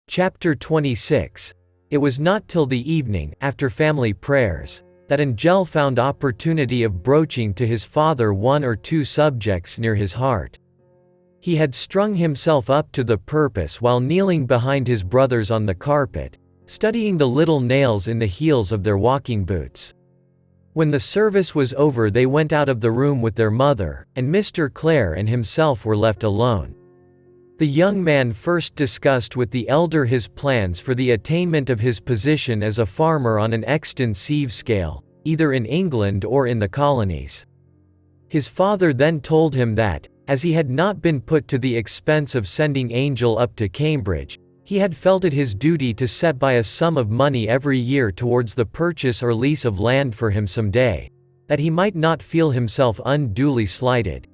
Chapter 26. It was not till the evening, after family prayers, that Angel found opportunity of broaching to his father one or two subjects near his heart. He had strung himself up to the purpose while kneeling behind his brothers on the carpet, studying the little nails in the heels of their walking boots. When the service was over, they went out of the room with their mother, and Mr. Clare and himself were left alone. The young man first discussed with the elder his plans for the attainment of his position as a farmer on an extensive scale, either in England or in the colonies. His father then told him that, as he had not been put to the expense of sending Angel up to Cambridge, he had felt it his duty to set by a sum of money every year towards the purchase or lease of land for him some day, that he might not feel himself unduly slighted.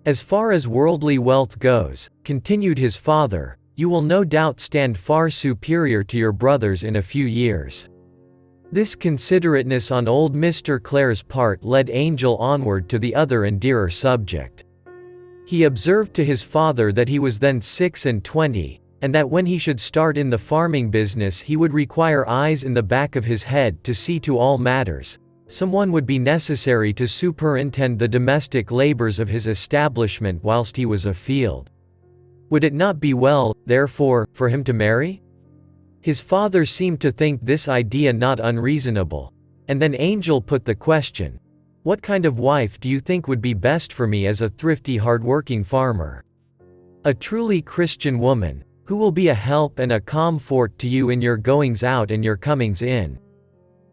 "As far as worldly wealth goes," continued his father, "you will no doubt stand far superior to your brothers in a few years." This considerateness on old Mr. Clare's part led Angel onward to the other and dearer subject. He observed to his father that he was then 26, and that when he should start in the farming business he would require eyes in the back of his head to see to all matters. Someone would be necessary to superintend the domestic labors of his establishment whilst he was afield. Would it not be well, therefore, for him to marry? His father seemed to think this idea not unreasonable, and then Angel put the question, "What kind of wife do you think would be best for me as a thrifty, hard-working farmer?" "A truly Christian woman, who will be a help and a comfort to you in your goings out and your comings in.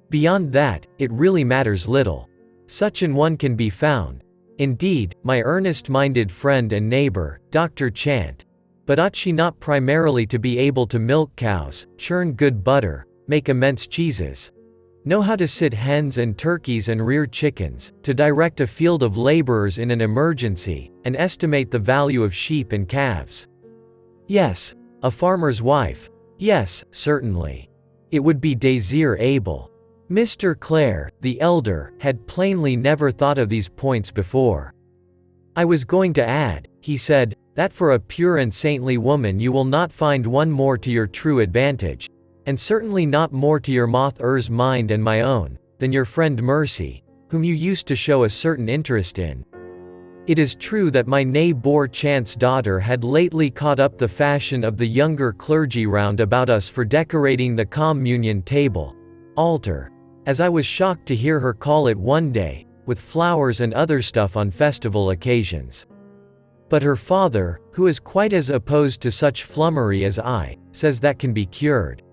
Beyond that, it really matters little. Such an one can be found. Indeed, my earnest-minded friend and neighbor, Dr. Chant. But ought she not primarily to be able to milk cows, churn good butter, make immense cheeses, know how to sit hens and turkeys and rear chickens, to direct a field of laborers in an emergency, and estimate the value of sheep and calves? Yes, a farmer's wife. Yes, certainly. It would be désirable." Mr. Clare, the elder, had plainly never thought of these points before. "I was going to add," he said, "that for a pure and saintly woman you will not find one more to your true advantage, and certainly not more to your mother's mind and my own, than your friend Mercy, whom you used to show a certain interest in. It is true that my neighbour Chant's daughter had lately caught up the fashion of the younger clergy round about us for decorating the communion table, altar, as I was shocked to hear her call it one day, with flowers and other stuff on festival occasions. But her father, who is quite as opposed to such flummery as I, says that can be cured.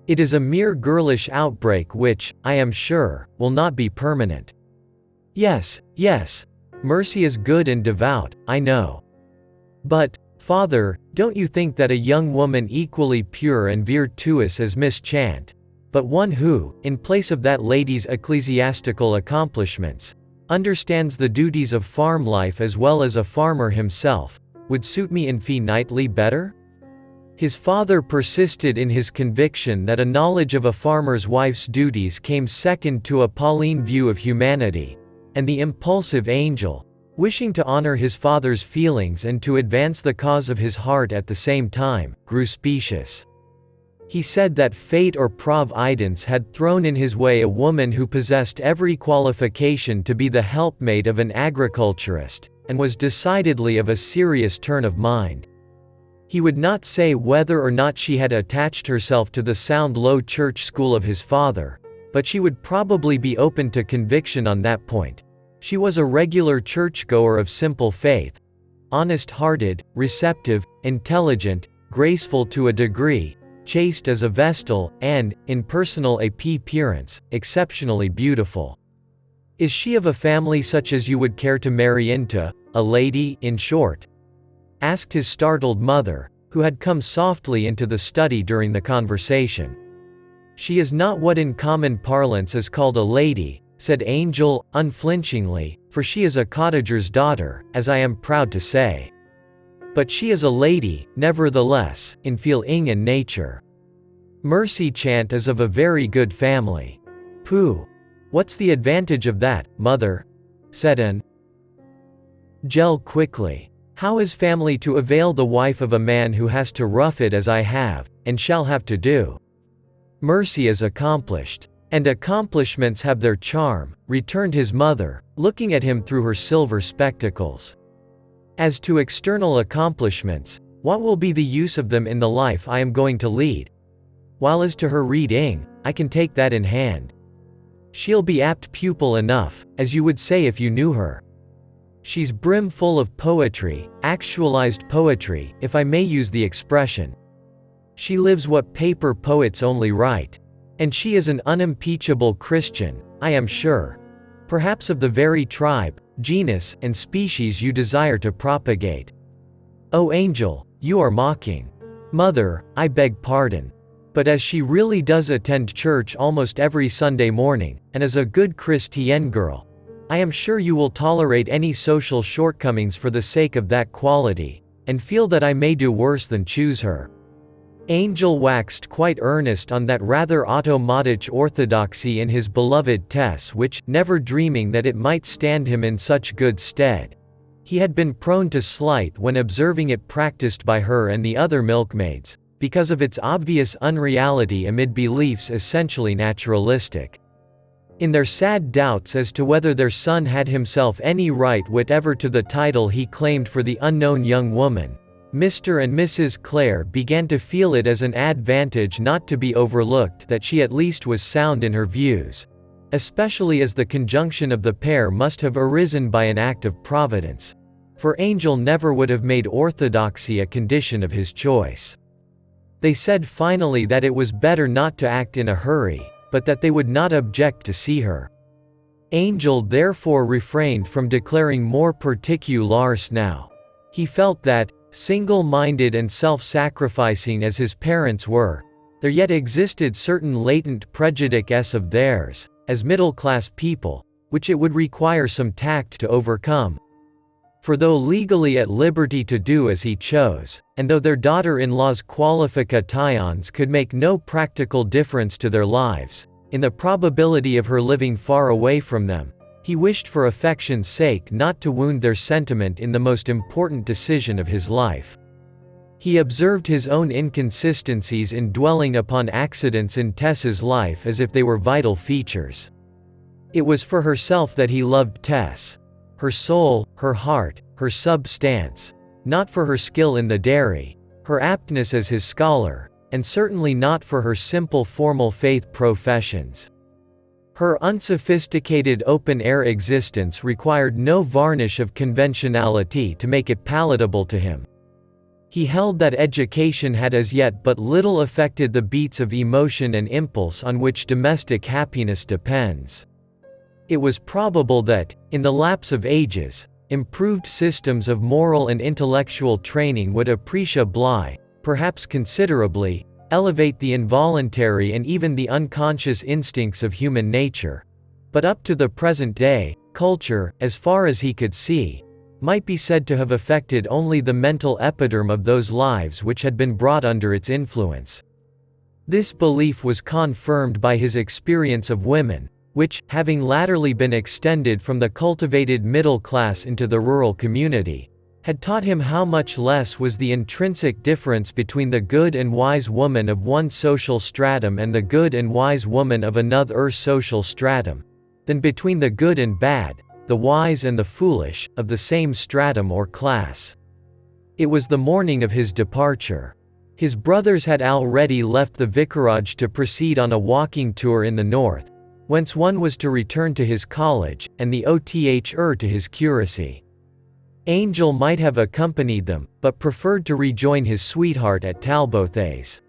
It is a mere girlish outbreak which, I am sure, will not be permanent. Yes, yes. Mercy is good and devout, I know. But, father, don't you think that a young woman equally pure and virtuous as Miss Chant, but one who, in place of that lady's ecclesiastical accomplishments, understands the duties of farm life as well as a farmer himself, would suit me infinitely better?" His father persisted in his conviction that a knowledge of a farmer's wife's duties came second to a Pauline view of humanity, and the impulsive Angel, wishing to honor his father's feelings and to advance the cause of his heart at the same time, grew specious. He said that fate or providence had thrown in his way a woman who possessed every qualification to be the helpmate of an agriculturist, and was decidedly of a serious turn of mind. He would not say whether or not she had attached herself to the sound low church school of his father, but she would probably be open to conviction on that point. She was a regular churchgoer of simple faith, honest-hearted, receptive, intelligent, graceful to a degree, chaste as a vestal, and, in personal appearance, exceptionally beautiful. "Is she of a family such as you would care to marry into, a lady, in short?" asked his startled mother, who had come softly into the study during the conversation. "She is not what in common parlance is called a lady," said Angel, unflinchingly, "for she is a cottager's daughter, as I am proud to say. But she is a lady, nevertheless, in feeling and nature. Mercy Chant is of a very good family." "Pooh! What's the advantage of that, mother?" said Angel quickly. How is family to avail the wife of a man who has to rough it as I have, and shall have to do? Mercy is accomplished. And accomplishments have their charm, returned his mother, looking at him through her silver spectacles. As to external accomplishments, what will be the use of them in the life I am going to lead? While as to her reading, I can take that in hand. She'll be apt pupil enough, as you would say if you knew her. She's brimful of poetry, actualized poetry, if I may use the expression. She lives what paper poets only write. And she is an unimpeachable Christian, I am sure. Perhaps of the very tribe, genus, and species you desire to propagate. Oh Angel, you are mocking. Mother, I beg pardon. But as she really does attend church almost every Sunday morning, and is a good Christian girl, I am sure you will tolerate any social shortcomings for the sake of that quality, and feel that I may do worse than choose her. Angel waxed quite earnest on that rather automatic orthodoxy in his beloved Tess which, never dreaming that it might stand him in such good stead, he had been prone to slight when observing it practiced by her and the other milkmaids, because of its obvious unreality amid beliefs essentially naturalistic. In their sad doubts as to whether their son had himself any right whatever to the title he claimed for the unknown young woman, Mr. and Mrs. Clare began to feel it as an advantage not to be overlooked that she at least was sound in her views, especially as the conjunction of the pair must have arisen by an act of Providence, for Angel never would have made orthodoxy a condition of his choice. They said finally that it was better not to act in a hurry, but that they would not object to see her. Angel therefore refrained from declaring more particulars now. He felt that, single-minded and self-sacrificing as his parents were, there yet existed certain latent prejudices of theirs, as middle-class people, which it would require some tact to overcome. For though legally at liberty to do as he chose, and though their daughter-in-law's qualifications could make no practical difference to their lives, in the probability of her living far away from them, he wished for affection's sake not to wound their sentiment in the most important decision of his life. He observed his own inconsistencies in dwelling upon accidents in Tess's life as if they were vital features. It was for herself that he loved Tess. Her soul, her heart, her substance. Not for her skill in the dairy, her aptness as his scholar, and certainly not for her simple formal faith professions. Her unsophisticated open-air existence required no varnish of conventionality to make it palatable to him. He held that education had as yet but little affected the beats of emotion and impulse on which domestic happiness depends. It was probable that, in the lapse of ages, improved systems of moral and intellectual training would appreciably, perhaps considerably, elevate the involuntary and even the unconscious instincts of human nature. But up to the present day, culture, as far as he could see, might be said to have affected only the mental epiderm of those lives which had been brought under its influence. This belief was confirmed by his experience of women, which, having latterly been extended from the cultivated middle class into the rural community, had taught him how much less was the intrinsic difference between the good and wise woman of one social stratum and the good and wise woman of another social stratum, than between the good and bad, the wise and the foolish, of the same stratum or class. It was the morning of his departure. His brothers had already left the vicarage to proceed on a walking tour in the north, whence one was to return to his college, and the other to his curacy. Angel might have accompanied them, but preferred to rejoin his sweetheart at Talbothays.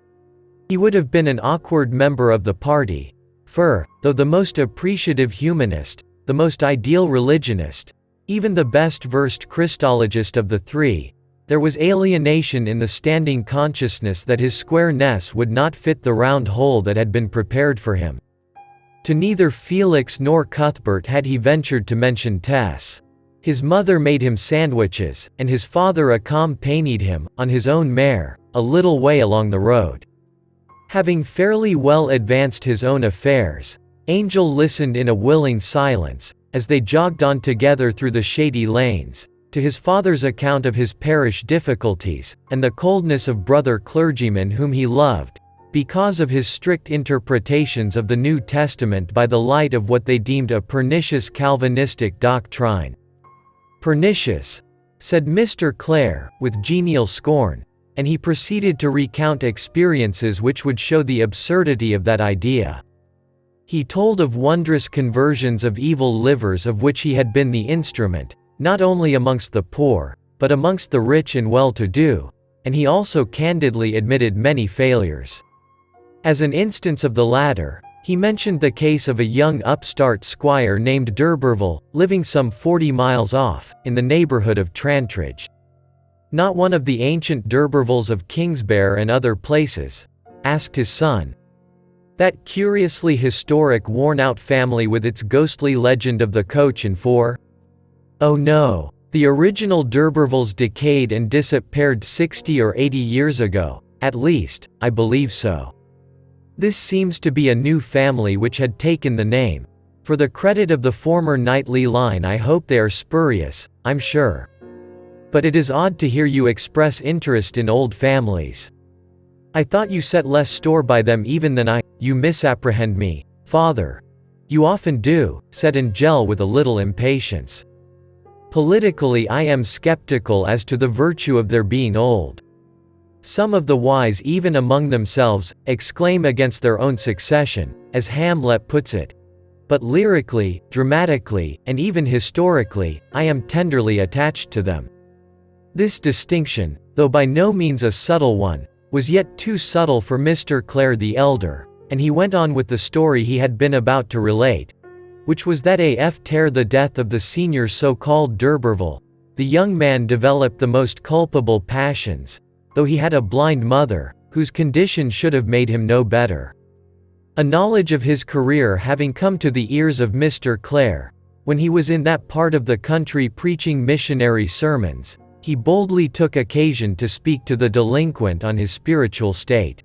He would have been an awkward member of the party, for, though the most appreciative humanist, the most ideal religionist, even the best versed Christologist of the three, there was alienation in the standing consciousness that his squareness would not fit the round hole that had been prepared for him. To neither Felix nor Cuthbert had he ventured to mention Tess. His mother made him sandwiches, and his father accompanied him, on his own mare, a little way along the road. Having fairly well advanced his own affairs, Angel listened in a willing silence, as they jogged on together through the shady lanes, to his father's account of his parish difficulties, and the coldness of brother clergymen whom he loved, because of his strict interpretations of the New Testament by the light of what they deemed a pernicious Calvinistic doctrine. "Pernicious," said Mr. Clare, with genial scorn, and he proceeded to recount experiences which would show the absurdity of that idea. He told of wondrous conversions of evil livers of which he had been the instrument, not only amongst the poor, but amongst the rich and well-to-do, and he also candidly admitted many failures. As an instance of the latter, he mentioned the case of a young upstart squire named d'Urberville, living some 40 miles off, in the neighborhood of Trantridge. "Not one of the ancient d'Urbervilles of Kingsbarre and other places?" asked his son. "That curiously historic worn-out family with its ghostly legend of the coach and four?" "Oh no. The original d'Urbervilles decayed and disappeared 60 or 80 years ago, at least, I believe so. This seems to be a new family which had taken the name. For the credit of the former knightly line I hope they are spurious, I'm sure. But it is odd to hear you express interest in old families. I thought you set less store by them even than I. You misapprehend me, father." "You often do," said Angel with a little impatience. "Politically I am skeptical as to the virtue of their being old. Some of the wise even among themselves, exclaim against their own succession, as Hamlet puts it. But lyrically, dramatically, and even historically, I am tenderly attached to them." This distinction, though by no means a subtle one, was yet too subtle for Mr. Clare the elder, and he went on with the story he had been about to relate, which was that after the death of the senior so-called d'Urberville, the young man developed the most culpable passions, though he had a blind mother, whose condition should have made him no better. A knowledge of his career having come to the ears of Mr. Clare, when he was in that part of the country preaching missionary sermons, he boldly took occasion to speak to the delinquent on his spiritual state.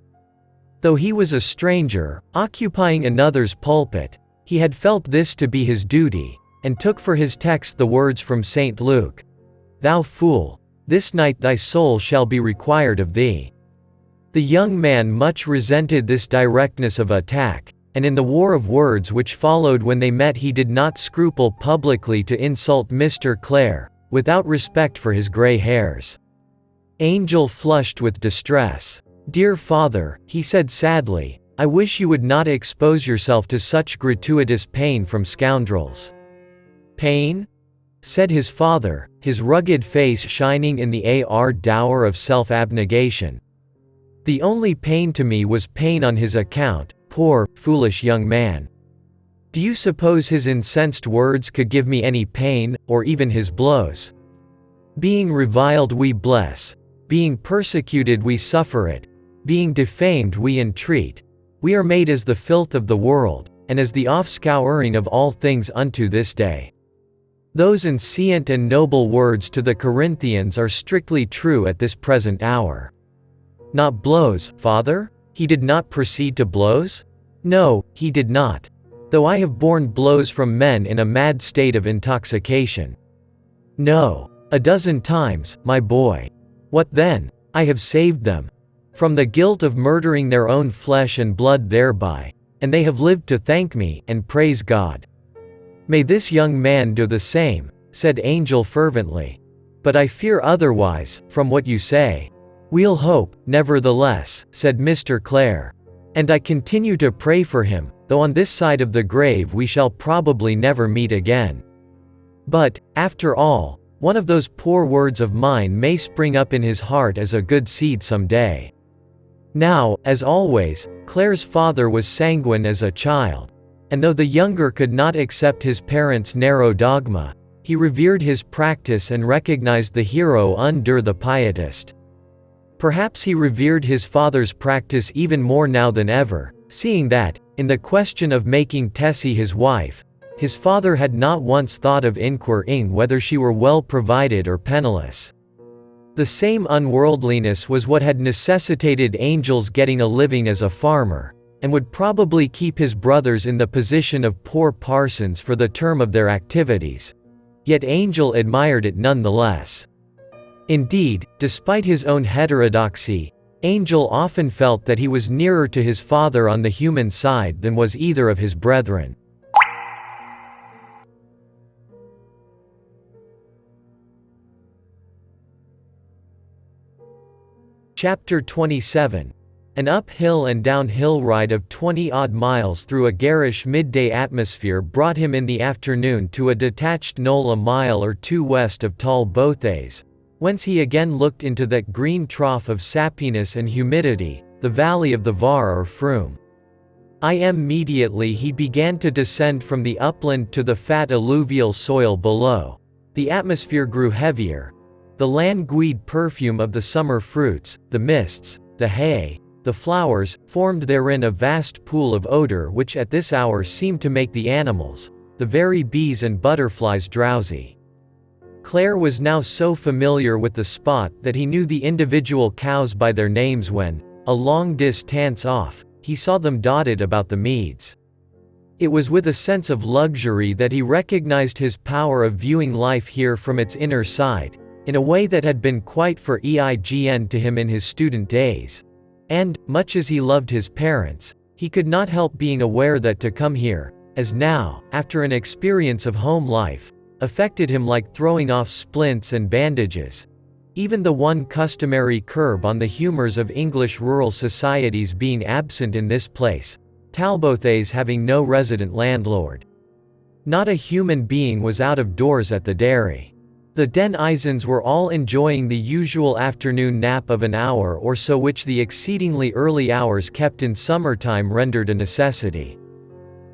Though he was a stranger, occupying another's pulpit, he had felt this to be his duty, and took for his text the words from St. Luke, "Thou fool, this night thy soul shall be required of thee." The young man much resented this directness of attack, and in the war of words which followed when they met he did not scruple publicly to insult Mr. Clare, without respect for his gray hairs. Angel flushed with distress. "Dear father," he said sadly, "I wish you would not expose yourself to such gratuitous pain from scoundrels." "Pain?" said his father, his rugged face shining in the dower of self-abnegation. "The only pain to me was pain on his account, poor, foolish young man. Do you suppose his incensed words could give me any pain, or even his blows? Being reviled we bless, being persecuted we suffer it, being defamed we entreat. We are made as the filth of the world, and as the offscouring of all things unto this day." Those ancient and noble words to the Corinthians are strictly true at this present hour. "Not blows, father? He did not proceed to blows?" "No, he did not. Though I have borne blows from men in a mad state of intoxication." "No. A dozen times, my boy." "What then? I have saved them from the guilt of murdering their own flesh and blood thereby, and they have lived to thank me, and praise God." "May this young man do the same," said Angel fervently. "But I fear otherwise, from what you say." "We'll hope, nevertheless," said Mr. Clare. "And I continue to pray for him, though on this side of the grave we shall probably never meet again. But, after all, one of those poor words of mine may spring up in his heart as a good seed some day." Now, as always, Clare's father was sanguine as a child, and though the younger could not accept his parents' narrow dogma, he revered his practice and recognized the hero under the pietist. Perhaps he revered his father's practice even more now than ever, seeing that, in the question of making Tessie his wife, his father had not once thought of inquiring whether she were well provided or penniless. The same unworldliness was what had necessitated Angel's getting a living as a farmer, and would probably keep his brothers in the position of poor parsons for the term of their activities. yet Angel admired it nonetheless. Indeed, despite his own heterodoxy, Angel often felt that he was nearer to his father on the human side than was either of his brethren. Chapter 27. An uphill and downhill ride of 20-odd miles through a garish midday atmosphere brought him in the afternoon to a detached knoll a mile or two west of Tall Bothays, whence he again looked into that green trough of sappiness and humidity, the valley of the Var or Froom. Immediately he began to descend from the upland to the fat alluvial soil below. The atmosphere grew heavier. The languid perfume of the summer fruits, the mists, the hay, the flowers, formed therein a vast pool of odor which at this hour seemed to make the animals, the very bees and butterflies, drowsy. Claire was now so familiar with the spot that he knew the individual cows by their names when, a long distance off, he saw them dotted about the meads. It was with a sense of luxury that he recognized his power of viewing life here from its inner side, in a way that had been quite foreign to him in his student days. And, much as he loved his parents, he could not help being aware that to come here, as now, after an experience of home life, affected him like throwing off splints and bandages. Even the one customary curb on the humors of English rural societies being absent in this place, Talbothays having no resident landlord. Not a human being was out of doors at the dairy. The denizens were all enjoying the usual afternoon nap of an hour or so which the exceedingly early hours kept in summertime rendered a necessity.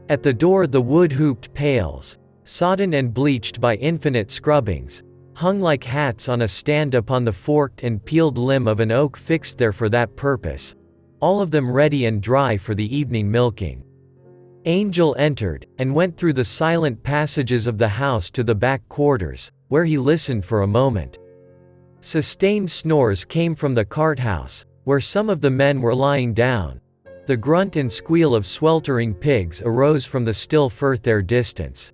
At the door the wood-hooped pails, sodden and bleached by infinite scrubbings, hung like hats on a stand upon the forked and peeled limb of an oak fixed there for that purpose, all of them ready and dry for the evening milking. Angel entered, and went through the silent passages of the house to the back quarters, where he listened for a moment. Sustained snores came from the cart-house, where some of the men were lying down. The grunt and squeal of sweltering pigs arose from the still further distance.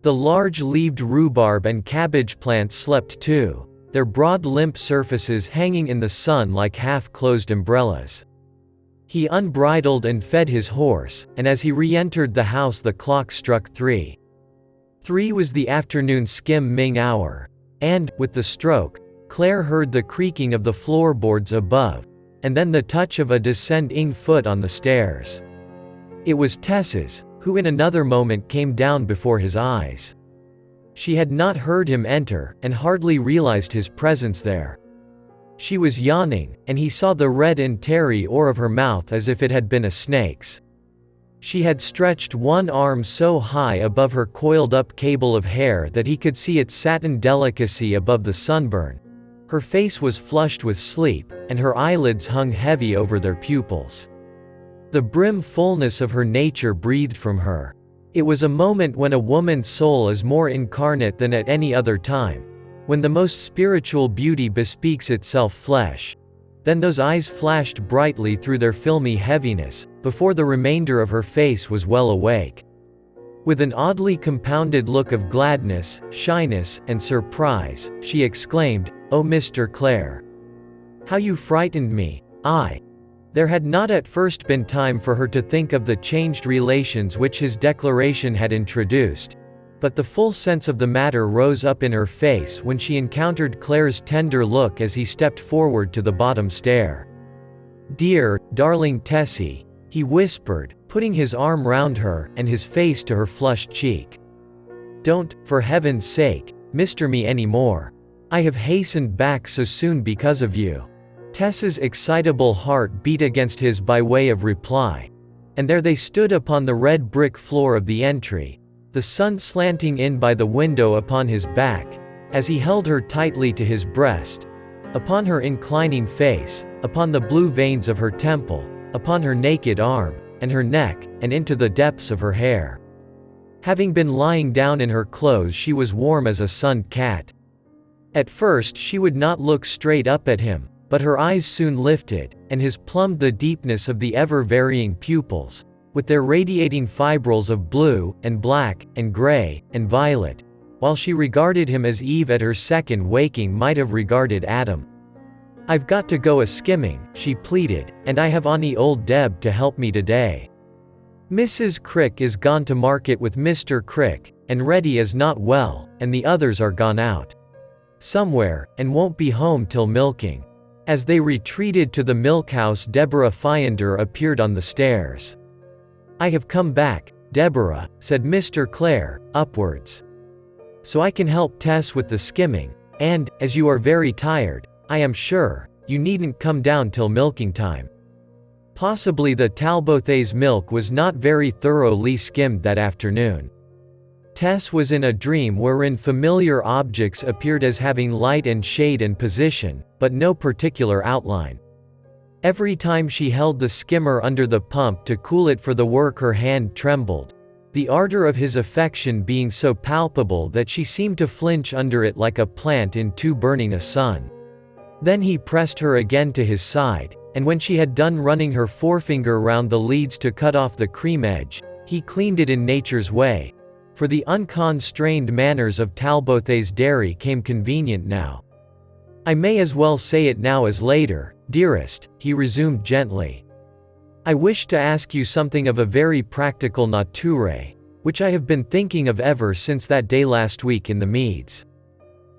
The large-leaved rhubarb and cabbage plants slept too, their broad limp surfaces hanging in the sun like half-closed umbrellas. He unbridled and fed his horse, and as he re-entered the house the clock struck 3. 3 was the afternoon skim-ming hour, and, with the stroke, Claire heard the creaking of the floorboards above, and then the touch of a descending foot on the stairs. It was Tess's, who in another moment came down before his eyes. She had not heard him enter, and hardly realized his presence there. She was yawning, and he saw the red interior of her mouth as if it had been a snake's. She had stretched one arm so high above her coiled-up cable of hair that he could see its satin delicacy above the sunburn. Her face was flushed with sleep, and her eyelids hung heavy over their pupils. The brim fullness of her nature breathed from her. It was a moment when a woman's soul is more incarnate than at any other time, when the most spiritual beauty bespeaks itself flesh. Then those eyes flashed brightly through their filmy heaviness, before the remainder of her face was well awake. With an oddly compounded look of gladness, shyness, and surprise, she exclaimed, "Oh, Mr. Clare! How you frightened me!" There had not at first been time for her to think of the changed relations which his declaration had introduced, but the full sense of the matter rose up in her face when she encountered Claire's tender look as he stepped forward to the bottom stair. "Dear, darling Tessie," he whispered, putting his arm round her, and his face to her flushed cheek. "Don't, for heaven's sake, mister me any more. I have hastened back so soon because of you." Tess's excitable heart beat against his by way of reply. And there they stood upon the red brick floor of the entry, the sun slanting in by the window upon his back, as he held her tightly to his breast, upon her inclining face, upon the blue veins of her temple, upon her naked arm, and her neck, and into the depths of her hair. Having been lying down in her clothes she was warm as a sunned cat. At first she would not look straight up at him, but her eyes soon lifted, and his plumbed the deepness of the ever-varying pupils, with their radiating fibrils of blue, and black, and gray, and violet, while she regarded him as Eve at her second waking might have regarded Adam. "I've got to go a-skimming," she pleaded, "and I have Auntie Old Deb to help me today. Mrs. Crick is gone to market with Mr. Crick, and Reddy is not well, and the others are gone out somewhere, and won't be home till milking." As they retreated to the milkhouse, Deborah Fiander appeared on the stairs. "I have come back, Deborah," said Mr. Clare, upwards. "So I can help Tess with the skimming, and, as you are very tired, I am sure, you needn't come down till milking time." Possibly the Talbothays' milk was not very thoroughly skimmed that afternoon. Tess was in a dream wherein familiar objects appeared as having light and shade and position, but no particular outline. Every time she held the skimmer under the pump to cool it for the work, her hand trembled, the ardor of his affection being so palpable that she seemed to flinch under it like a plant in too burning a sun. Then he pressed her again to his side, and when she had done running her forefinger round the leads to cut off the cream edge, he cleaned it in nature's way, for the unconstrained manners of Talbothays Dairy came convenient now. "I may as well say it now as later, dearest," he resumed gently. "I wish to ask you something of a very practical nature, which I have been thinking of ever since that day last week in the meads.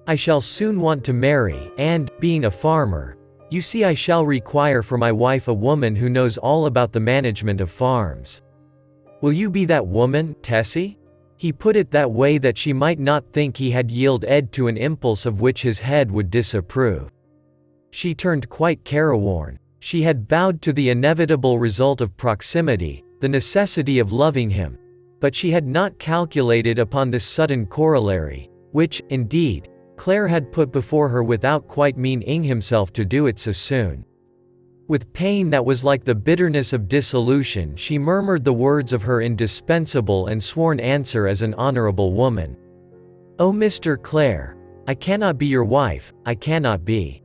I shall soon want to marry, and, being a farmer, you see I shall require for my wife a woman who knows all about the management of farms. Will you be that woman, Tessie?" He put it that way that she might not think he had yielded to an impulse of which his head would disapprove. She turned quite careworn. She had bowed to the inevitable result of proximity, the necessity of loving him, but she had not calculated upon this sudden corollary, which, indeed, Clare had put before her without quite meaning himself to do it so soon. With pain that was like the bitterness of dissolution, she murmured the words of her indispensable and sworn answer as an honorable woman. "Oh, Mr. Clare, I cannot be your wife, I cannot be."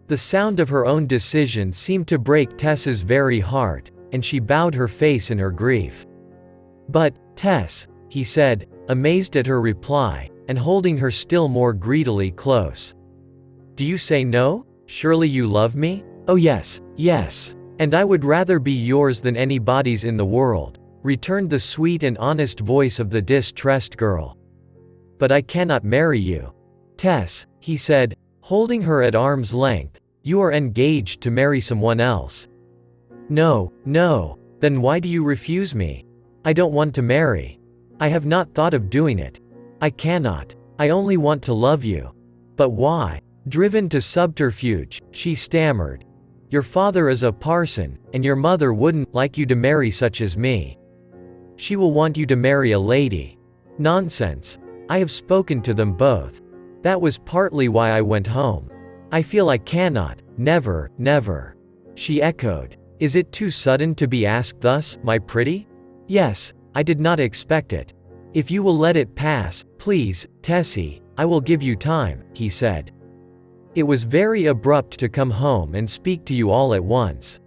The sound of her own decision seemed to break Tess's very heart, and she bowed her face in her grief. "But, Tess," he said, amazed at her reply, and holding her still more greedily close. "Do you say no? Surely you love me?" "Oh yes, yes. And I would rather be yours than anybody's in the world," returned the sweet and honest voice of the distressed girl. "But I cannot marry you. Tess," he said, holding her at arm's length, "you are engaged to marry someone else." "No, no. Then why do you refuse me?" "I don't want to marry. I have not thought of doing it. I cannot. I only want to love you." "But why?" Driven to subterfuge, she stammered. "Your father is a parson, and your mother wouldn't like you to marry such as me. She will want you to marry a lady." "Nonsense. I have spoken to them both. That was partly why I went home. I feel I cannot, never, never." She echoed. "Is it too sudden to be asked thus, my pretty?" "Yes, I did not expect it. If you will let it pass, please, Tessie, I will give you time," he said. "It was very abrupt to come home and speak to you all at once.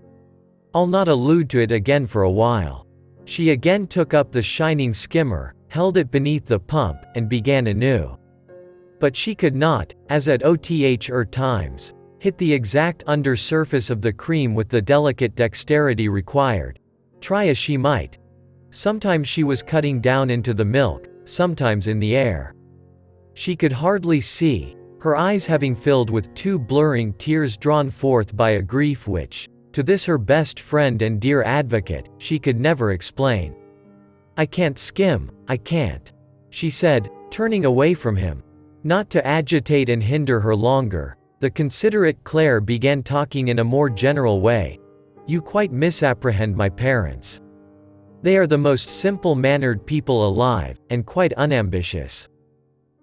I'll not allude to it again for a while." She again took up the shining skimmer, held it beneath the pump, and began anew. But she could not, as at times, hit the exact undersurface of the cream with the delicate dexterity required, try as she might. Sometimes she was cutting down into the milk, sometimes in the air. She could hardly see, her eyes having filled with two blurring tears drawn forth by a grief which, to this her best friend and dear advocate, she could never explain. "I can't skim, I can't," she said, turning away from him. Not to agitate and hinder her longer, the considerate Clare began talking in a more general way. "You quite misapprehend my parents. They are the most simple-mannered people alive, and quite unambitious.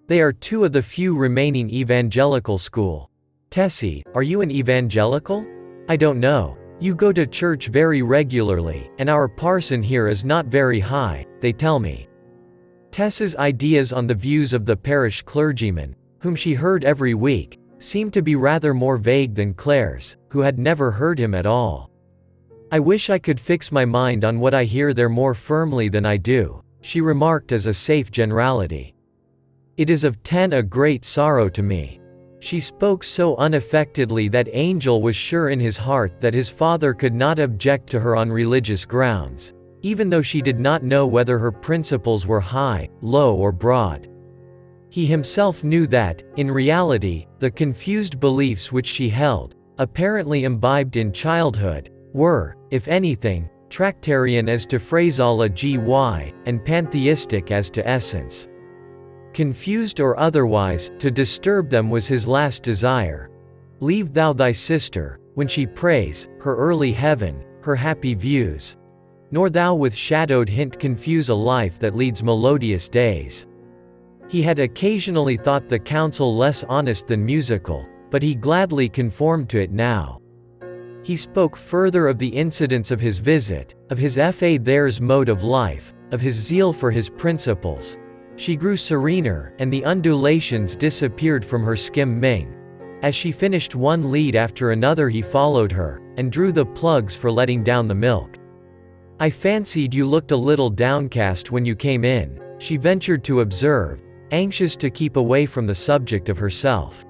They are two of the few remaining evangelical school." "Tessie, are you an evangelical?" "I don't know. You go to church very regularly, and our parson here is not very high, they tell me." Tess's ideas on the views of the parish clergyman, whom she heard every week, seemed to be rather more vague than Clare's, who had never heard him at all. "I wish I could fix my mind on what I hear there more firmly than I do," she remarked as a safe generality. It is of 10 a great sorrow to me." She spoke so unaffectedly that Angel was sure in his heart that his father could not object to her on religious grounds, even though she did not know whether her principles were high, low or broad. He himself knew that, in reality, the confused beliefs which she held, apparently imbibed in childhood, were, if anything, Tractarian as to phraseology and pantheistic as to essence. Confused or otherwise, to disturb them was his last desire. "Leave thou thy sister, when she prays, her early heaven, her happy views. Nor thou with shadowed hint confuse a life that leads melodious days." He had occasionally thought the counsel less honest than musical, but he gladly conformed to it now. He spoke further of the incidents of his visit, of his there's mode of life, of his zeal for his principles. She grew serener, and the undulations disappeared from her skim-ming. As she finished one lead after another he followed her, and drew the plugs for letting down the milk. "I fancied you looked a little downcast when you came in," she ventured to observe, anxious to keep away from the subject of herself.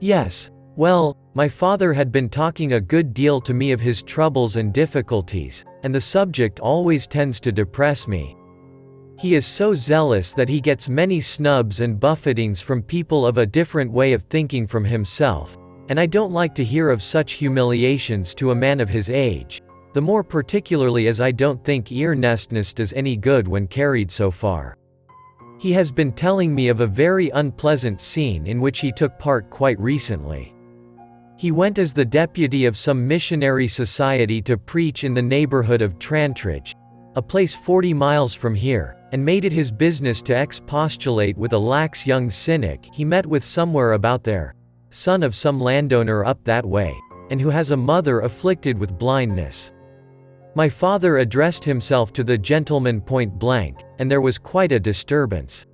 "Yes. Well, my father had been talking a good deal to me of his troubles and difficulties, and the subject always tends to depress me. He is so zealous that he gets many snubs and buffetings from people of a different way of thinking from himself, and I don't like to hear of such humiliations to a man of his age, the more particularly as I don't think earnestness does any good when carried so far. He has been telling me of a very unpleasant scene in which he took part quite recently. He went as the deputy of some missionary society to preach in the neighborhood of Trantridge, a place 40 miles from here, and made it his business to expostulate with a lax young cynic he met with somewhere about there, son of some landowner up that way, and who has a mother afflicted with blindness. My father addressed himself to the gentleman point blank, and there was quite a disturbance.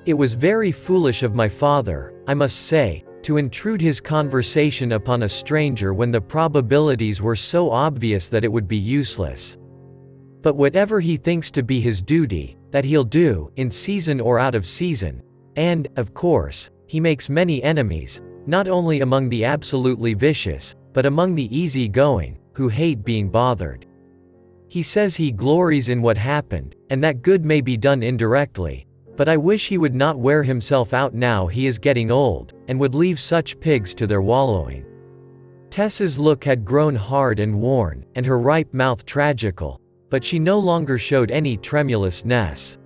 It was very foolish of my father, I must say, to intrude his conversation upon a stranger when the probabilities were so obvious that it would be useless. But whatever he thinks to be his duty, that he'll do, in season or out of season, and, of course, he makes many enemies, not only among the absolutely vicious, but among the easy-going, who hate being bothered. He says he glories in what happened, and that good may be done indirectly, but I wish he would not wear himself out now he is getting old, and would leave such pigs to their wallowing." Tess's look had grown hard and worn, and her ripe mouth tragical, but she no longer showed any tremulousness.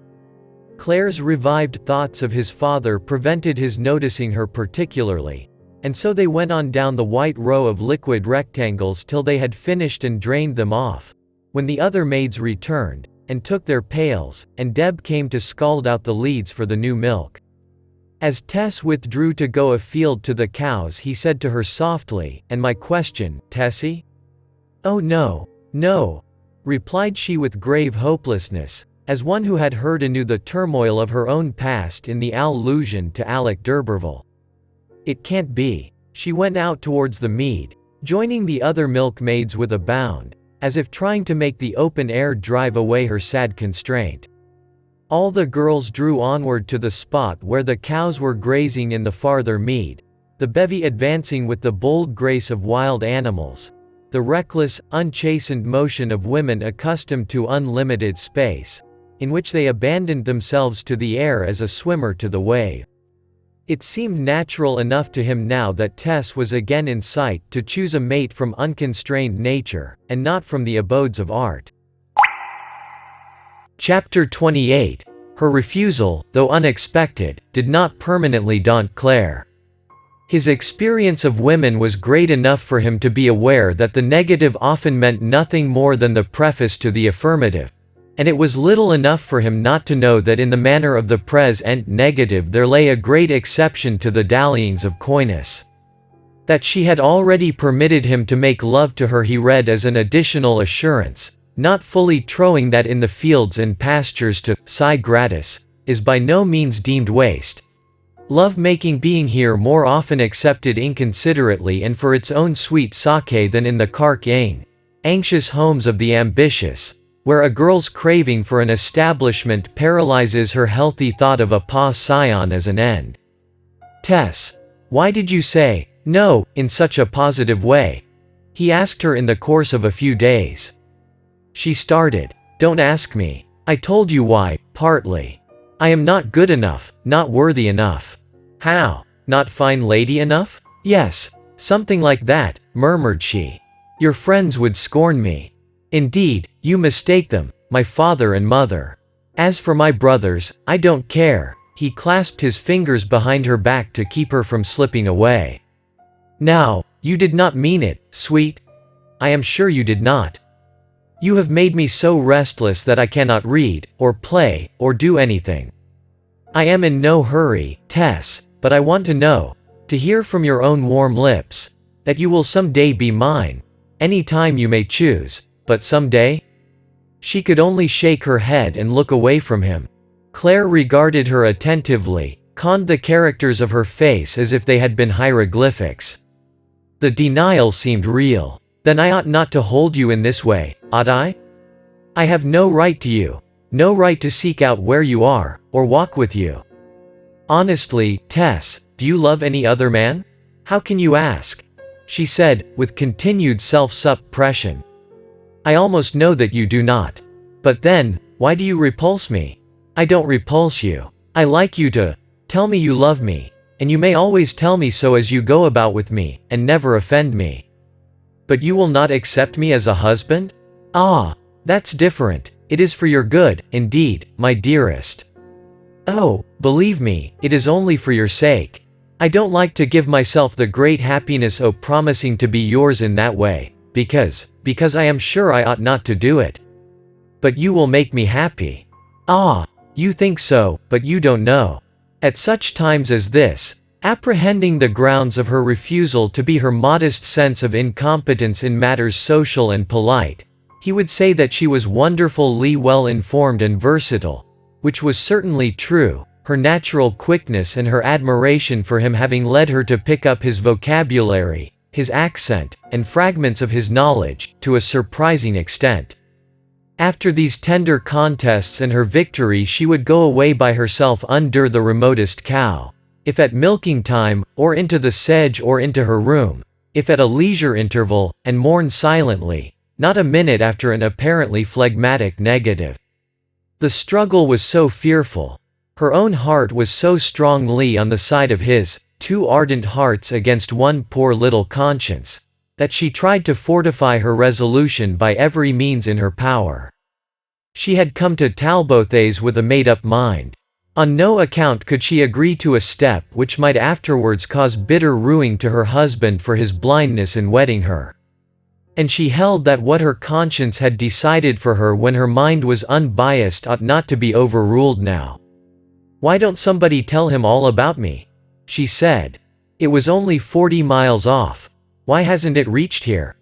Claire's revived thoughts of his father prevented his noticing her particularly, and so they went on down the white row of liquid rectangles till they had finished and drained them off, when the other maids returned, and took their pails, and Deb came to scald out the leads for the new milk. As Tess withdrew to go afield to the cows he said to her softly, "And my question, Tessie?" "Oh no, no," replied she with grave hopelessness, as one who had heard anew the turmoil of her own past in the allusion to Alec d'Urberville. "It can't be." She went out towards the mead, joining the other milkmaids with a bound, as if trying to make the open air drive away her sad constraint. All the girls drew onward to the spot where the cows were grazing in the farther mead, the bevy advancing with the bold grace of wild animals, the reckless, unchastened motion of women accustomed to unlimited space, in which they abandoned themselves to the air as a swimmer to the wave. It seemed natural enough to him now that Tess was again in sight to choose a mate from unconstrained nature, and not from the abodes of art. Chapter 28. Her refusal, though unexpected, did not permanently daunt Claire. His experience of women was great enough for him to be aware that the negative often meant nothing more than the preface to the affirmative, and it was little enough for him not to know that in the manner of the present negative there lay a great exception to the dallyings of coyness. That she had already permitted him to make love to her he read as an additional assurance, not fully trowing that in the fields and pastures to sigh gratis is by no means deemed waste, love-making being here more often accepted inconsiderately and for its own sweet sake than in the cark anxious homes of the ambitious, where a girl's craving for an establishment paralyzes her healthy thought of a pas scion as an end. "Tess, why did you say no in such a positive way?" he asked her in the course of a few days. She started. "Don't ask me. I told you why, partly. I am not good enough, not worthy enough." "How? Not fine lady enough?" "Yes, something like that," murmured she. "Your friends would scorn me." "Indeed, you mistake them, my father and mother. As for my brothers, I don't care." He clasped his fingers behind her back to keep her from slipping away. "Now, you did not mean it, sweet? I am sure you did not. You have made me so restless that I cannot read, or play, or do anything. I am in no hurry, Tess, but I want to know, to hear from your own warm lips, that you will someday be mine. Any time you may choose, but someday?" She could only shake her head and look away from him. Claire regarded her attentively, conned the characters of her face as if they had been hieroglyphics. The denial seemed real. "Then I ought not to hold you in this way, ought I? I have no right to you, no right to seek out where you are, or walk with you. Honestly, Tess, do you love any other man? How can you ask?" she said, with continued self-suppression. "I almost know that you do not. But then, why do you repulse me?" "I don't repulse you. I like you to tell me you love me, and you may always tell me so as you go about with me, and never offend me. But you will not accept me as a husband? Ah, that's different. It is for your good, indeed, my dearest. Oh, believe me, it is only for your sake. I don't like to give myself the great happiness of promising to be yours in that way, because I am sure I ought not to do it. But you will make me happy. Ah, you think so, but you don't know." At such times as this, apprehending the grounds of her refusal to be her modest sense of incompetence in matters social and polite, he would say that she was wonderfully well informed and versatile, which was certainly true, her natural quickness and her admiration for him having led her to pick up his vocabulary, his accent, and fragments of his knowledge, to a surprising extent. After these tender contests and her victory she would go away by herself under the remotest cow, if at milking time, or into the sedge or into her room, if at a leisure interval, and mourn silently, not a minute after an apparently phlegmatic negative. The struggle was so fearful. Her own heart was so strongly on the side of his, two ardent hearts against one poor little conscience, that she tried to fortify her resolution by every means in her power. She had come to Talbothays with a made-up mind. On no account could she agree to a step which might afterwards cause bitter ruing to her husband for his blindness in wedding her. And she held that what her conscience had decided for her when her mind was unbiased ought not to be overruled now. "Why don't somebody tell him all about me?" she said. "It was only 40 miles off. Why hasn't it reached here?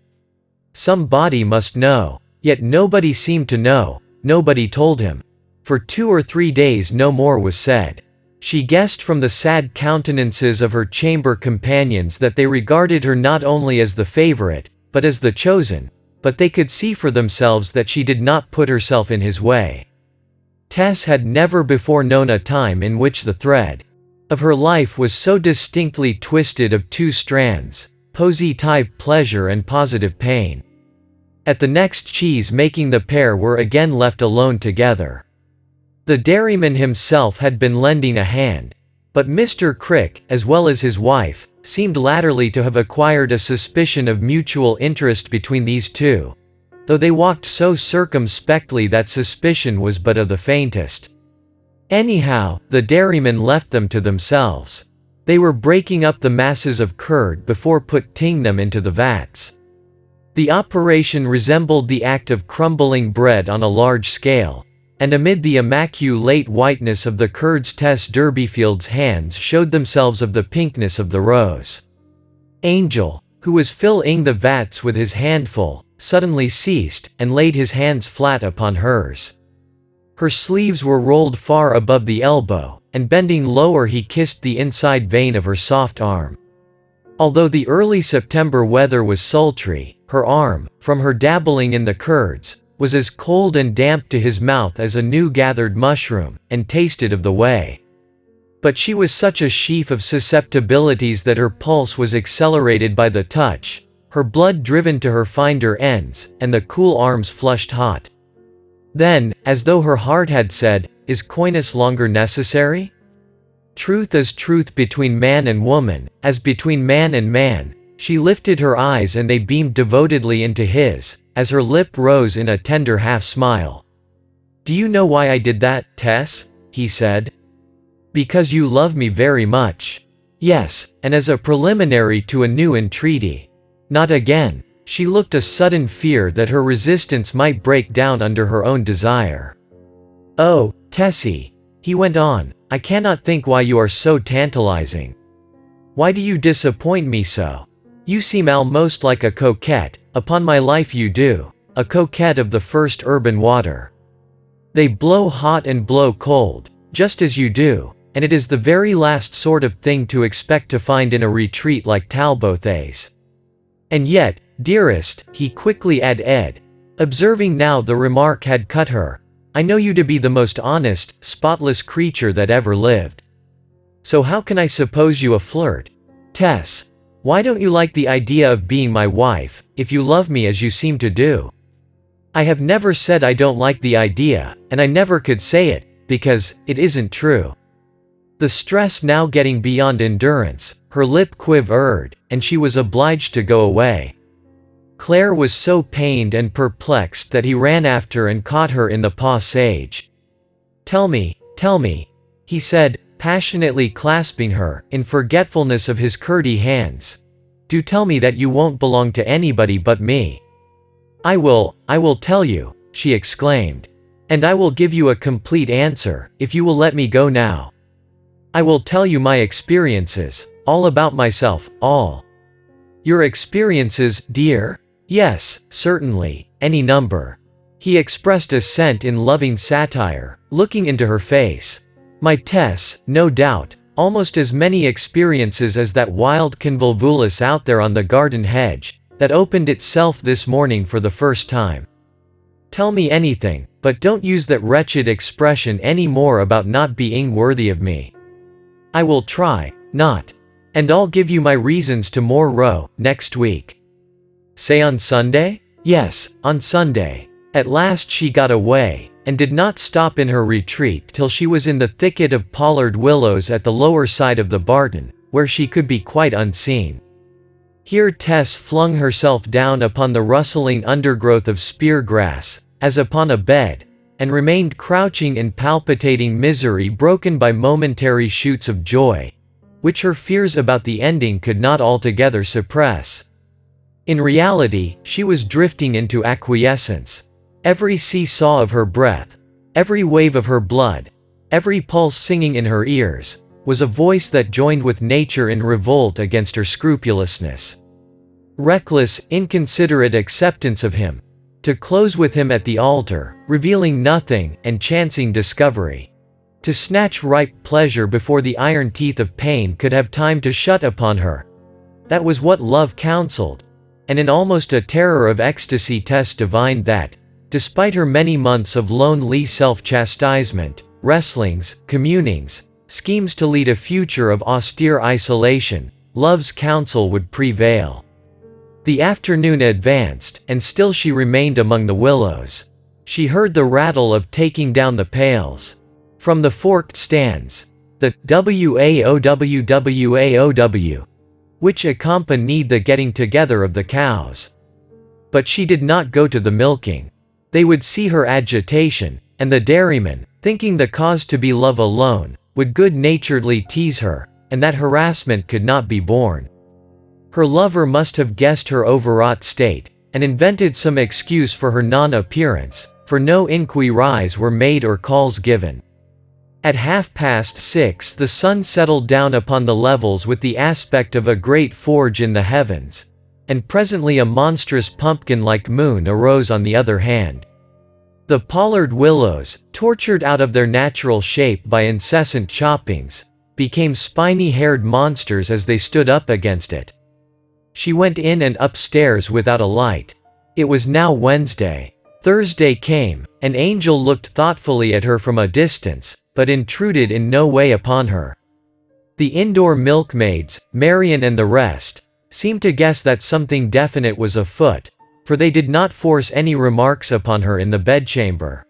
Somebody must know." Yet nobody seemed to know, nobody told him. For 2 or 3 days no more was said. She guessed from the sad countenances of her chamber companions that they regarded her not only as the favorite, but as the chosen, but they could see for themselves that she did not put herself in his way. Tess had never before known a time in which the thread of her life was so distinctly twisted of two strands, positive pleasure and positive pain. At the next cheese-making the pair were again left alone together. The dairyman himself had been lending a hand, but Mr. Crick, as well as his wife, seemed latterly to have acquired a suspicion of mutual interest between these two, though they walked so circumspectly that suspicion was but of the faintest. Anyhow, the dairyman left them to themselves. They were breaking up the masses of curd before putting them into the vats. The operation resembled the act of crumbling bread on a large scale, and amid the immaculate whiteness of the curds Tess Durbeyfield's hands showed themselves of the pinkness of the rose. Angel, who was filling the vats with his handful, suddenly ceased, and laid his hands flat upon hers. Her sleeves were rolled far above the elbow, and bending lower he kissed the inside vein of her soft arm. Although the early September weather was sultry, her arm, from her dabbling in the curds, was as cold and damp to his mouth as a new-gathered mushroom, and tasted of the way. But she was such a sheaf of susceptibilities that her pulse was accelerated by the touch, her blood driven to her finder ends, and the cool arms flushed hot. Then, as though her heart had said, "Is coyness longer necessary?" Truth as truth between man and woman, as between man and man, she lifted her eyes and they beamed devotedly into his, as her lip rose in a tender half-smile. "Do you know why I did that, Tess?" he said. "Because you love me very much." "Yes, and as a preliminary to a new entreaty." "Not again." She looked a sudden fear that her resistance might break down under her own desire. "Oh, Tessie," he went on, "I cannot think why you are so tantalizing. Why do you disappoint me so? You seem almost like a coquette, upon my life you do, a coquette of the first urban water. They blow hot and blow cold, just as you do, and it is the very last sort of thing to expect to find in a retreat like Talbothays. And yet, dearest," he quickly added, observing now the remark had cut her, "I know you to be the most honest, spotless creature that ever lived. So how can I suppose you a flirt? Tess, why don't you like the idea of being my wife, if you love me as you seem to do?" "I have never said I don't like the idea, and I never could say it, because it isn't true." The stress now getting beyond endurance, her lip quivered, and she was obliged to go away. Claire was so pained and perplexed that he ran after and caught her in the passage. Tell me," he said, passionately clasping her, in forgetfulness of his curdy hands. "Do tell me that you won't belong to anybody but me." I will tell you," she exclaimed. "And I will give you a complete answer, if you will let me go now. I will tell you my experiences, all about myself, all." "Your experiences, dear?" "Yes, certainly, any number." He expressed assent in loving satire, looking into her face. "My Tess, no doubt, almost as many experiences as that wild convolvulus out there on the garden hedge, that opened itself this morning for the first time. Tell me anything, but don't use that wretched expression any more about not being worthy of me." "I will try, not. And I'll give you my reasons tomorrow, next week." "Say on Sunday?" "Yes, on Sunday." At last she got away, and did not stop in her retreat till she was in the thicket of pollard willows at the lower side of the barton, where she could be quite unseen. Here Tess flung herself down upon the rustling undergrowth of spear grass, as upon a bed, and remained crouching in palpitating misery broken by momentary shoots of joy, which her fears about the ending could not altogether suppress. In reality, she was drifting into acquiescence. Every seesaw of her breath, every wave of her blood, every pulse singing in her ears, was a voice that joined with nature in revolt against her scrupulousness. Reckless, inconsiderate acceptance of him, to close with him at the altar, revealing nothing, and chancing discovery. To snatch ripe pleasure before the iron teeth of pain could have time to shut upon her. That was what love counseled. And in almost a terror of ecstasy Tess divined that, despite her many months of lonely self-chastisement, wrestlings, communings, schemes to lead a future of austere isolation, love's counsel would prevail. The afternoon advanced, and still she remained among the willows. She heard the rattle of taking down the pails. From the forked stands, the waowwaow, which accompanied the getting together of the cows. But she did not go to the milking. They would see her agitation, and the dairyman, thinking the cause to be love alone, would good-naturedly tease her, and that harassment could not be borne. Her lover must have guessed her overwrought state, and invented some excuse for her non-appearance, for no inquiries were made or calls given. At 6:30 the sun settled down upon the levels with the aspect of a great forge in the heavens, and presently a monstrous pumpkin-like moon arose on the other hand. The pollard willows, tortured out of their natural shape by incessant choppings, became spiny-haired monsters as they stood up against it. She went in and upstairs without a light. It was now Wednesday. Thursday came, and Angel looked thoughtfully at her from a distance, but intruded in no way upon her. The indoor milkmaids, Marian and the rest, seemed to guess that something definite was afoot, for they did not force any remarks upon her in the bedchamber.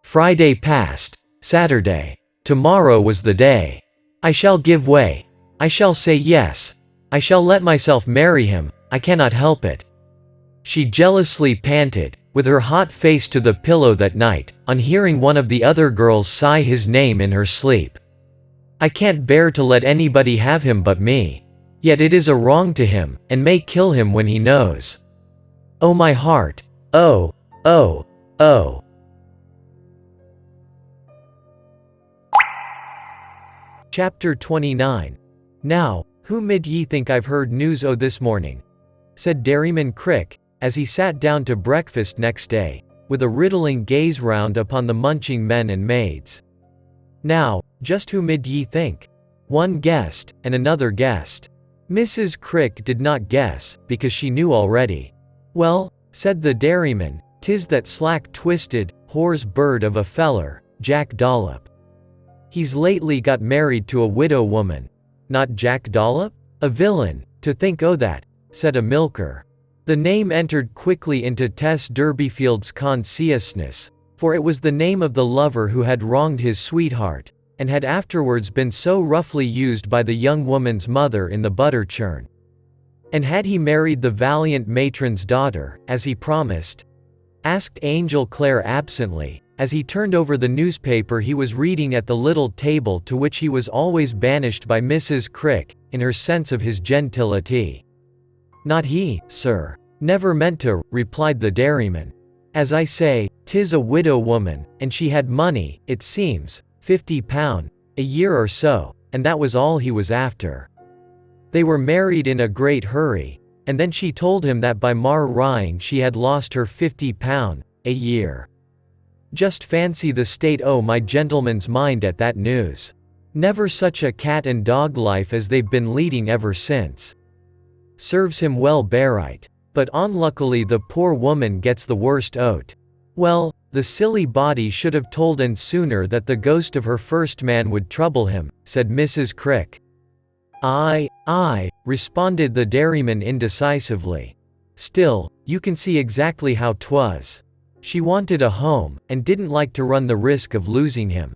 Friday passed. Saturday. Tomorrow was the day. I shall give way. I shall say yes. I shall let myself marry him, I cannot help it. She jealously panted, with her hot face to the pillow that night, on hearing one of the other girls sigh his name in her sleep. I can't bear to let anybody have him but me. Yet it is a wrong to him, and may kill him when he knows. Oh my heart, oh, oh, oh. Chapter 29. Now, who mid ye think I've heard news o' this morning? Said Dairyman Crick, as he sat down to breakfast next day, with a riddling gaze round upon the munching men and maids. Now, just who mid ye think? One guessed, and another guessed. Mrs. Crick did not guess, because she knew already. Well, said the dairyman, 'tis that slack-twisted, whore's bird of a feller, Jack Dollop. He's lately got married to a widow woman. Not Jack Dollop? A villain, to think o' that, said a milker. The name entered quickly into Tess Durbeyfield's consciousness, for it was the name of the lover who had wronged his sweetheart, and had afterwards been so roughly used by the young woman's mother in the butter churn. And had he married the valiant matron's daughter, as he promised? Asked Angel Clare absently, as he turned over the newspaper he was reading at the little table to which he was always banished by Mrs. Crick, in her sense of his gentility. Not he, sir. Never meant to, replied the dairyman. As I say, 'tis a widow woman, and she had money, it seems, £50, a year or so, and that was all he was after. They were married in a great hurry, and then she told him that by marrying she had lost her £50, a year. Just fancy the state o' my gentleman's mind at that news. Never such a cat and dog life as they've been leading ever since. Serves him well beright. But unluckily the poor woman gets the worst o't. Well, the silly body should have told and sooner that the ghost of her first man would trouble him, said Mrs. Crick. Aye, responded the dairyman indecisively. Still, you can see exactly how 'twas. She wanted a home, and didn't like to run the risk of losing him.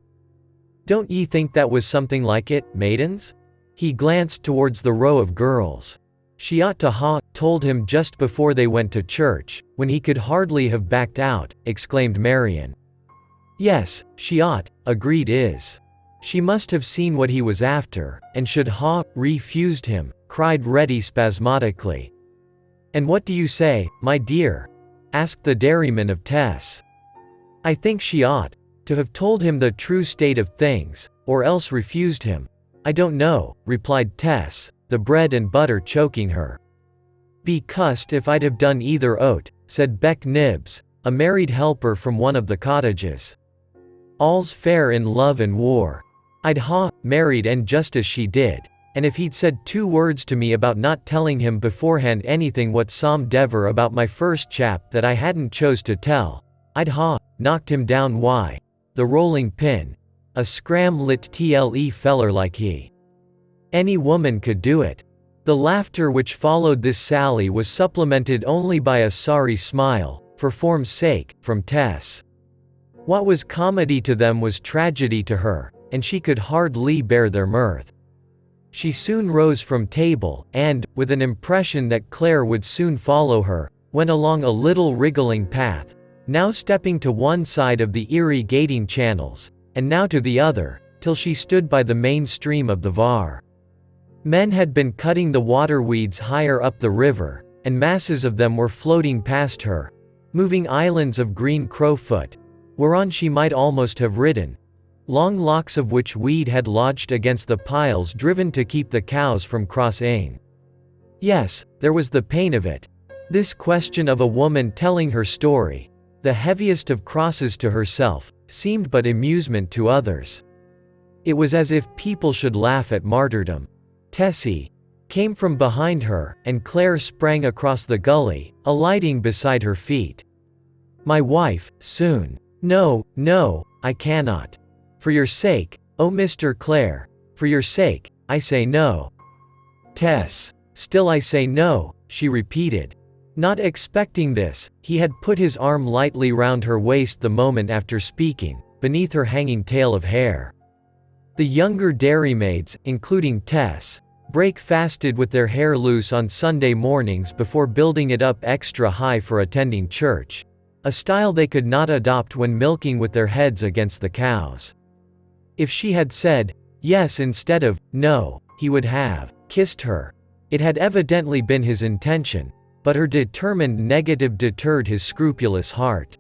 Don't ye think that was something like it, maidens? He glanced towards the row of girls. She ought to ha told him just before they went to church, when he could hardly have backed out, exclaimed Marian. Yes, she ought, agreed Is. She must have seen what he was after, and should ha refused him, cried Reddy spasmodically. And what do you say, my dear? Asked the dairyman of Tess. I think she ought to have told him the true state of things, or else refused him. I don't know, replied Tess, the bread and butter choking her. Be cussed if I'd have done either o't, said Beck Nibbs, a married helper from one of the cottages. All's fair in love and war. I'd ha married and just as she did, and if he'd said 2 words to me about not telling him beforehand anything whatsoever about my first chap that I hadn't chose to tell, I'd ha knocked him down. Why, the rolling pin. A scram-lit tle feller like he. Any woman could do it. The laughter which followed this sally was supplemented only by a sorry smile, for form's sake, from Tess. What was comedy to them was tragedy to her, and she could hardly bear their mirth. She soon rose from table, and, with an impression that Clare would soon follow her, went along a little wriggling path, now stepping to one side of the irrigating channels, and now to the other, till she stood by the main stream of the Var. Men had been cutting the water weeds higher up the river, and masses of them were floating past her, moving islands of green crowfoot, whereon she might almost have ridden, long locks of which weed had lodged against the piles driven to keep the cows from crossing. Yes, there was the pain of it. This question of a woman telling her story, the heaviest of crosses to herself, seemed but amusement to others. It was as if people should laugh at martyrdom. Tessie came from behind her, and Clare sprang across the gully, alighting beside her feet. My wife, soon. No, no, I cannot. For your sake, oh Mr. Clare, for your sake, I say no. Tess. Still I say no, she repeated. Not expecting this, he had put his arm lightly round her waist the moment after speaking, beneath her hanging tail of hair. The younger dairymaids, including Tess, break-fasted with their hair loose on Sunday mornings before building it up extra high for attending church, a style they could not adopt when milking with their heads against the cows. If she had said yes instead of no, he would have kissed her. It had evidently been his intention, but her determined negative deterred his scrupulous heart.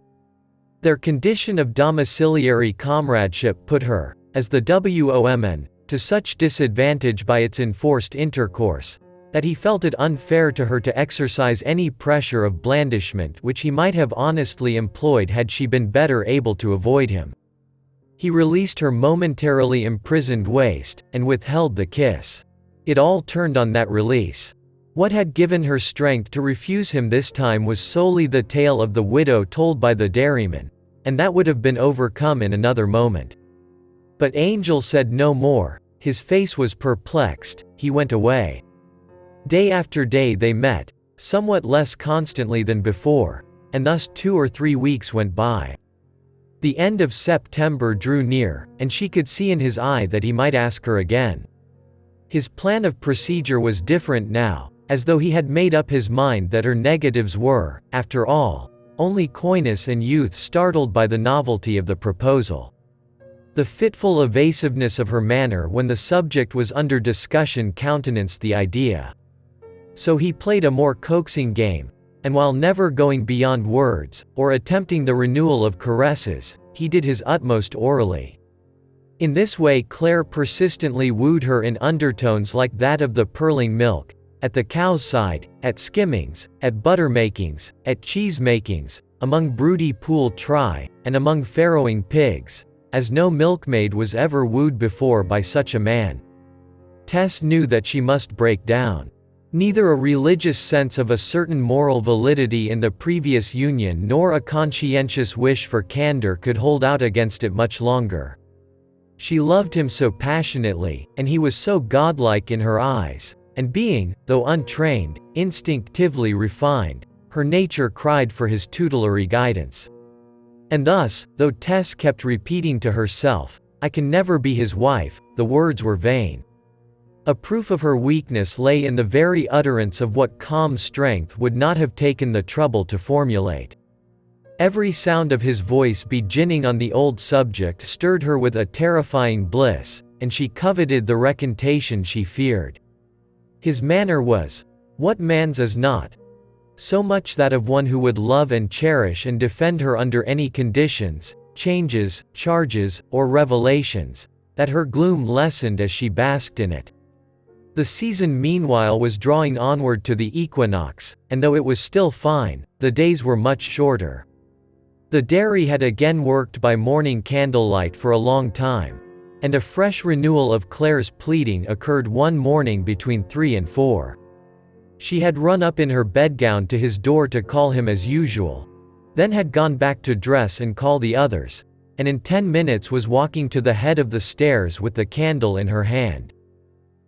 Their condition of domiciliary comradeship put her, as the WOMN, to such disadvantage by its enforced intercourse, that he felt it unfair to her to exercise any pressure of blandishment which he might have honestly employed had she been better able to avoid him. He released her momentarily imprisoned waist, and withheld the kiss. It all turned on that release. What had given her strength to refuse him this time was solely the tale of the widow told by the dairyman, and that would have been overcome in another moment. But Angel said no more, his face was perplexed, he went away. Day after day they met, somewhat less constantly than before, and thus 2 or 3 weeks went by. The end of September drew near, and she could see in his eye that he might ask her again. His plan of procedure was different now, as though he had made up his mind that her negatives were, after all, only coyness and youth startled by the novelty of the proposal. The fitful evasiveness of her manner when the subject was under discussion countenanced the idea. So he played a more coaxing game, and while never going beyond words, or attempting the renewal of caresses, he did his utmost orally. In this way Claire persistently wooed her in undertones like that of the purling milk, at the cow's side, at skimmings, at butter-makings, at cheese-makings, among broody pool try, and among farrowing pigs, as no milkmaid was ever wooed before by such a man. Tess knew that she must break down. Neither a religious sense of a certain moral validity in the previous union nor a conscientious wish for candor could hold out against it much longer. She loved him so passionately, and he was so godlike in her eyes, and being, though untrained, instinctively refined, her nature cried for his tutelary guidance. And thus, though Tess kept repeating to herself, "I can never be his wife," the words were vain. A proof of her weakness lay in the very utterance of what calm strength would not have taken the trouble to formulate. Every sound of his voice beginning on the old subject stirred her with a terrifying bliss, and she coveted the recantation she feared. His manner was, what man's is not? So much that of one who would love and cherish and defend her under any conditions, changes, charges, or revelations, that her gloom lessened as she basked in it. The season meanwhile was drawing onward to the equinox, and though it was still fine, the days were much shorter. The dairy had again worked by morning candlelight for a long time, and a fresh renewal of Claire's pleading occurred one morning between 3 and 4. She had run up in her bedgown to his door to call him as usual, then had gone back to dress and call the others, and in 10 minutes was walking to the head of the stairs with the candle in her hand.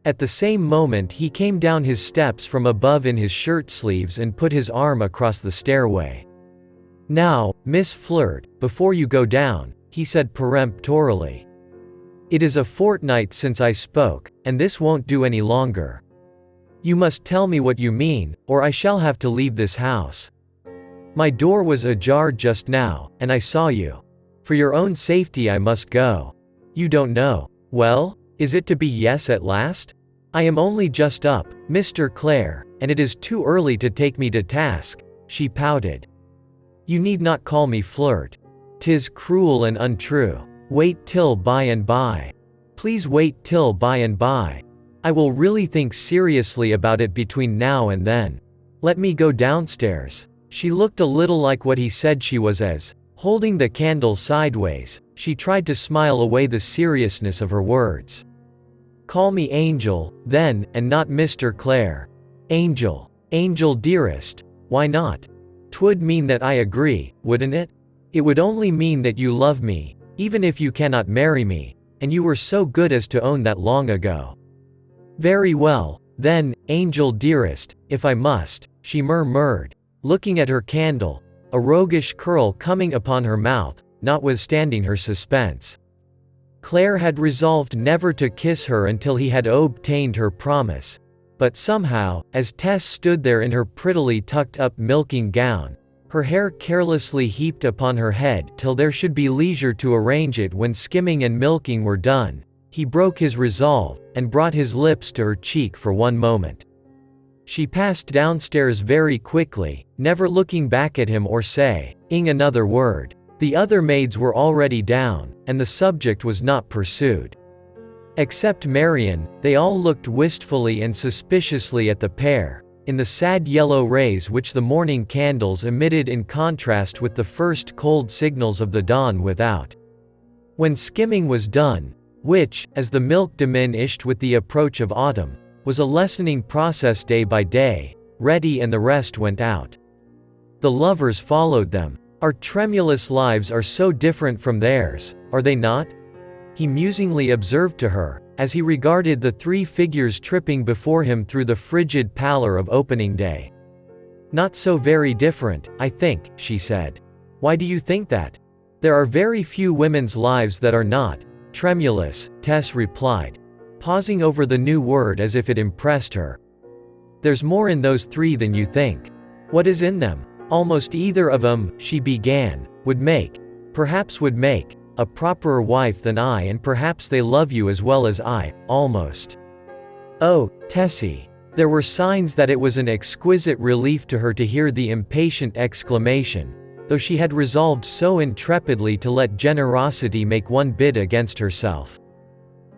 At the same moment he came down his steps from above in his shirt sleeves and put his arm across the stairway. "Now, Miss Flirt, before you go down," he said peremptorily. "It is a fortnight since I spoke, and this won't do any longer. You must tell me what you mean, or I shall have to leave this house. My door was ajar just now, and I saw you. For your own safety I must go. You don't know. Well? Is it to be yes at last? I am only just up, Mr. Clare, and it is too early to take me to task," she pouted. "You need not call me Flirt. 'Tis cruel and untrue. Wait till by and by. Please wait till by and by. I will really think seriously about it between now and then. Let me go downstairs." She looked a little like what he said she was as, holding the candle sideways, she tried to smile away the seriousness of her words. "Call me Angel, then, and not Mr. Clare. Angel. Angel dearest. Why not? 'Twould mean that I agree, wouldn't it? It would only mean that you love me, even if you cannot marry me, and you were so good as to own that long ago." "Very well, then, angel dearest, if I must," she murmured, looking at her candle, a roguish curl coming upon her mouth, notwithstanding her suspense. Claire had resolved never to kiss her until he had obtained her promise. But somehow, as Tess stood there in her prettily tucked-up milking gown, her hair carelessly heaped upon her head till there should be leisure to arrange it when skimming and milking were done, he broke his resolve, and brought his lips to her cheek for one moment. She passed downstairs very quickly, never looking back at him or saying another word. The other maids were already down, and the subject was not pursued. Except Marian, they all looked wistfully and suspiciously at the pair, in the sad yellow rays which the morning candles emitted in contrast with the first cold signals of the dawn without. When skimming was done, which, as the milk diminished with the approach of autumn, was a lessening process day by day, Reddy and the rest went out. The lovers followed them. "Our tremulous lives are so different from theirs, are they not?" he musingly observed to her, as he regarded the three figures tripping before him through the frigid pallor of opening day. "Not so very different, I think," she said. "Why do you think that?" "There are very few women's lives that are not tremulous," Tess replied, pausing over the new word as if it impressed her. "There's more in those three than you think." "What is in them?" "Almost either of 'em," she began, would make a properer wife than I, and perhaps they love you as well as I, almost." "Oh, Tessie." There were signs that it was an exquisite relief to her to hear the impatient exclamation, though she had resolved so intrepidly to let generosity make one bid against herself.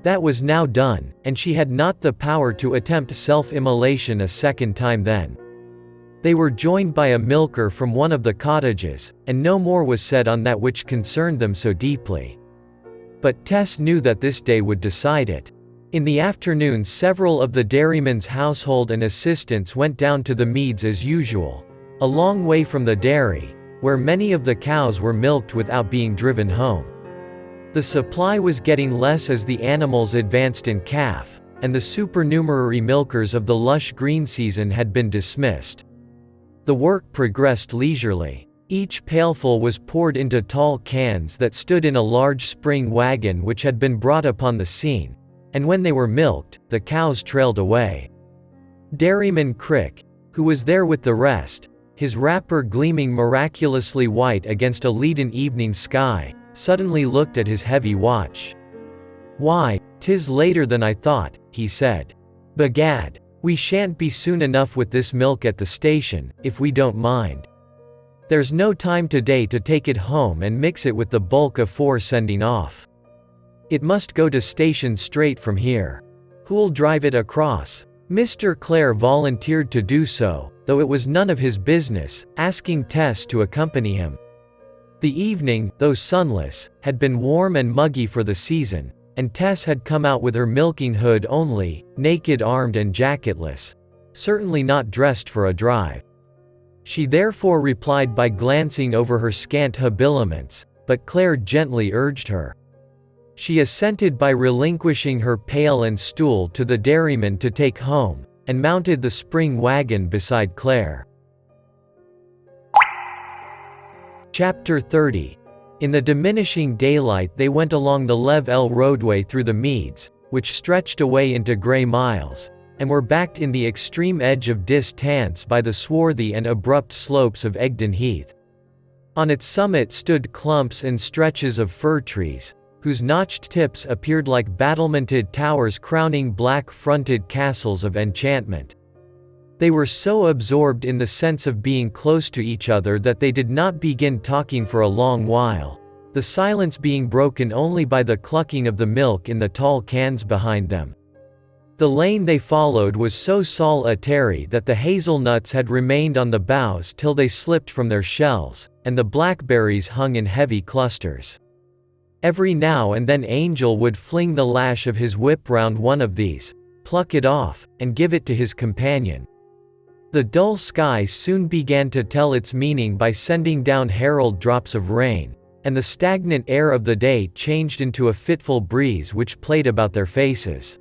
That was now done, and she had not the power to attempt self-immolation a second time then. They were joined by a milker from one of the cottages, and no more was said on that which concerned them so deeply. But Tess knew that this day would decide it. In the afternoon several of the dairyman's household and assistants went down to the meads as usual, a long way from the dairy, where many of the cows were milked without being driven home. The supply was getting less as the animals advanced in calf, and the supernumerary milkers of the lush green season had been dismissed. The work progressed leisurely. Each pailful was poured into tall cans that stood in a large spring wagon which had been brought upon the scene, and when they were milked, the cows trailed away. Dairyman Crick, who was there with the rest, his wrapper gleaming miraculously white against a leaden evening sky, suddenly looked at his heavy watch. "Why, 'tis later than I thought," he said. "Begad, we shan't be soon enough with this milk at the station, if we don't mind. There's no time today to take it home and mix it with the bulk afore sending off. It must go to station straight from here. Who'll drive it across?" Mr. Clare volunteered to do so, though it was none of his business, asking Tess to accompany him. The evening, though sunless, had been warm and muggy for the season, and Tess had come out with her milking hood only, naked-armed and jacketless, certainly not dressed for a drive. She therefore replied by glancing over her scant habiliments, but Claire gently urged her. She assented by relinquishing her pail and stool to the dairyman to take home, and mounted the spring wagon beside Claire. Chapter 30. In the diminishing daylight they went along the Lev El roadway through the meads, which stretched away into grey miles, and were backed in the extreme edge of distance by the swarthy and abrupt slopes of Egdon Heath. On its summit stood clumps and stretches of fir trees, whose notched tips appeared like battlemented towers crowning black-fronted castles of enchantment. They were so absorbed in the sense of being close to each other that they did not begin talking for a long while, the silence being broken only by the clucking of the milk in the tall cans behind them. The lane they followed was so solitary that the hazelnuts had remained on the boughs till they slipped from their shells, and the blackberries hung in heavy clusters. Every now and then Angel would fling the lash of his whip round one of these, pluck it off, and give it to his companion. The dull sky soon began to tell its meaning by sending down herald drops of rain, and the stagnant air of the day changed into a fitful breeze which played about their faces.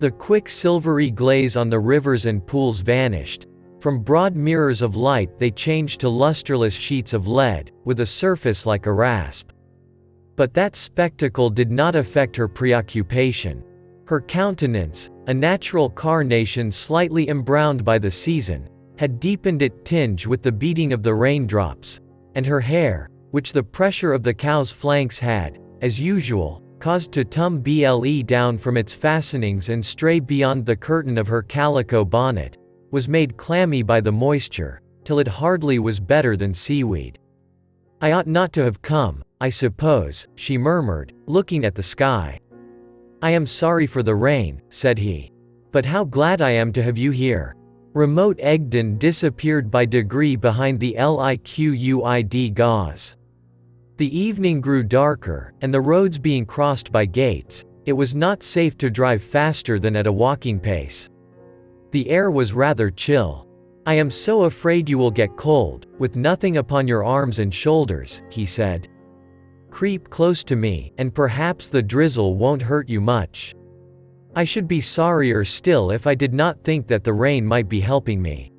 The quick silvery glaze on the rivers and pools vanished. From broad mirrors of light they changed to lusterless sheets of lead, with a surface like a rasp. But that spectacle did not affect her preoccupation. Her countenance, a natural carnation slightly embrowned by the season, had deepened its tinge with the beating of the raindrops, and her hair, which the pressure of the cow's flanks had, as usual, caused to tumble down from its fastenings and stray beyond the curtain of her calico bonnet, was made clammy by the moisture, till it hardly was better than seaweed. "I ought not to have come, I suppose," she murmured, looking at the sky. "I am sorry for the rain," said he. "But how glad I am to have you here." Remote Egdon disappeared by degree behind the liquid gauze. The evening grew darker, and the roads being crossed by gates, it was not safe to drive faster than at a walking pace. The air was rather chill. "I am so afraid you will get cold, with nothing upon your arms and shoulders," he said. "Creep close to me, and perhaps the drizzle won't hurt you much. I should be sorrier still if I did not think that the rain might be helping me."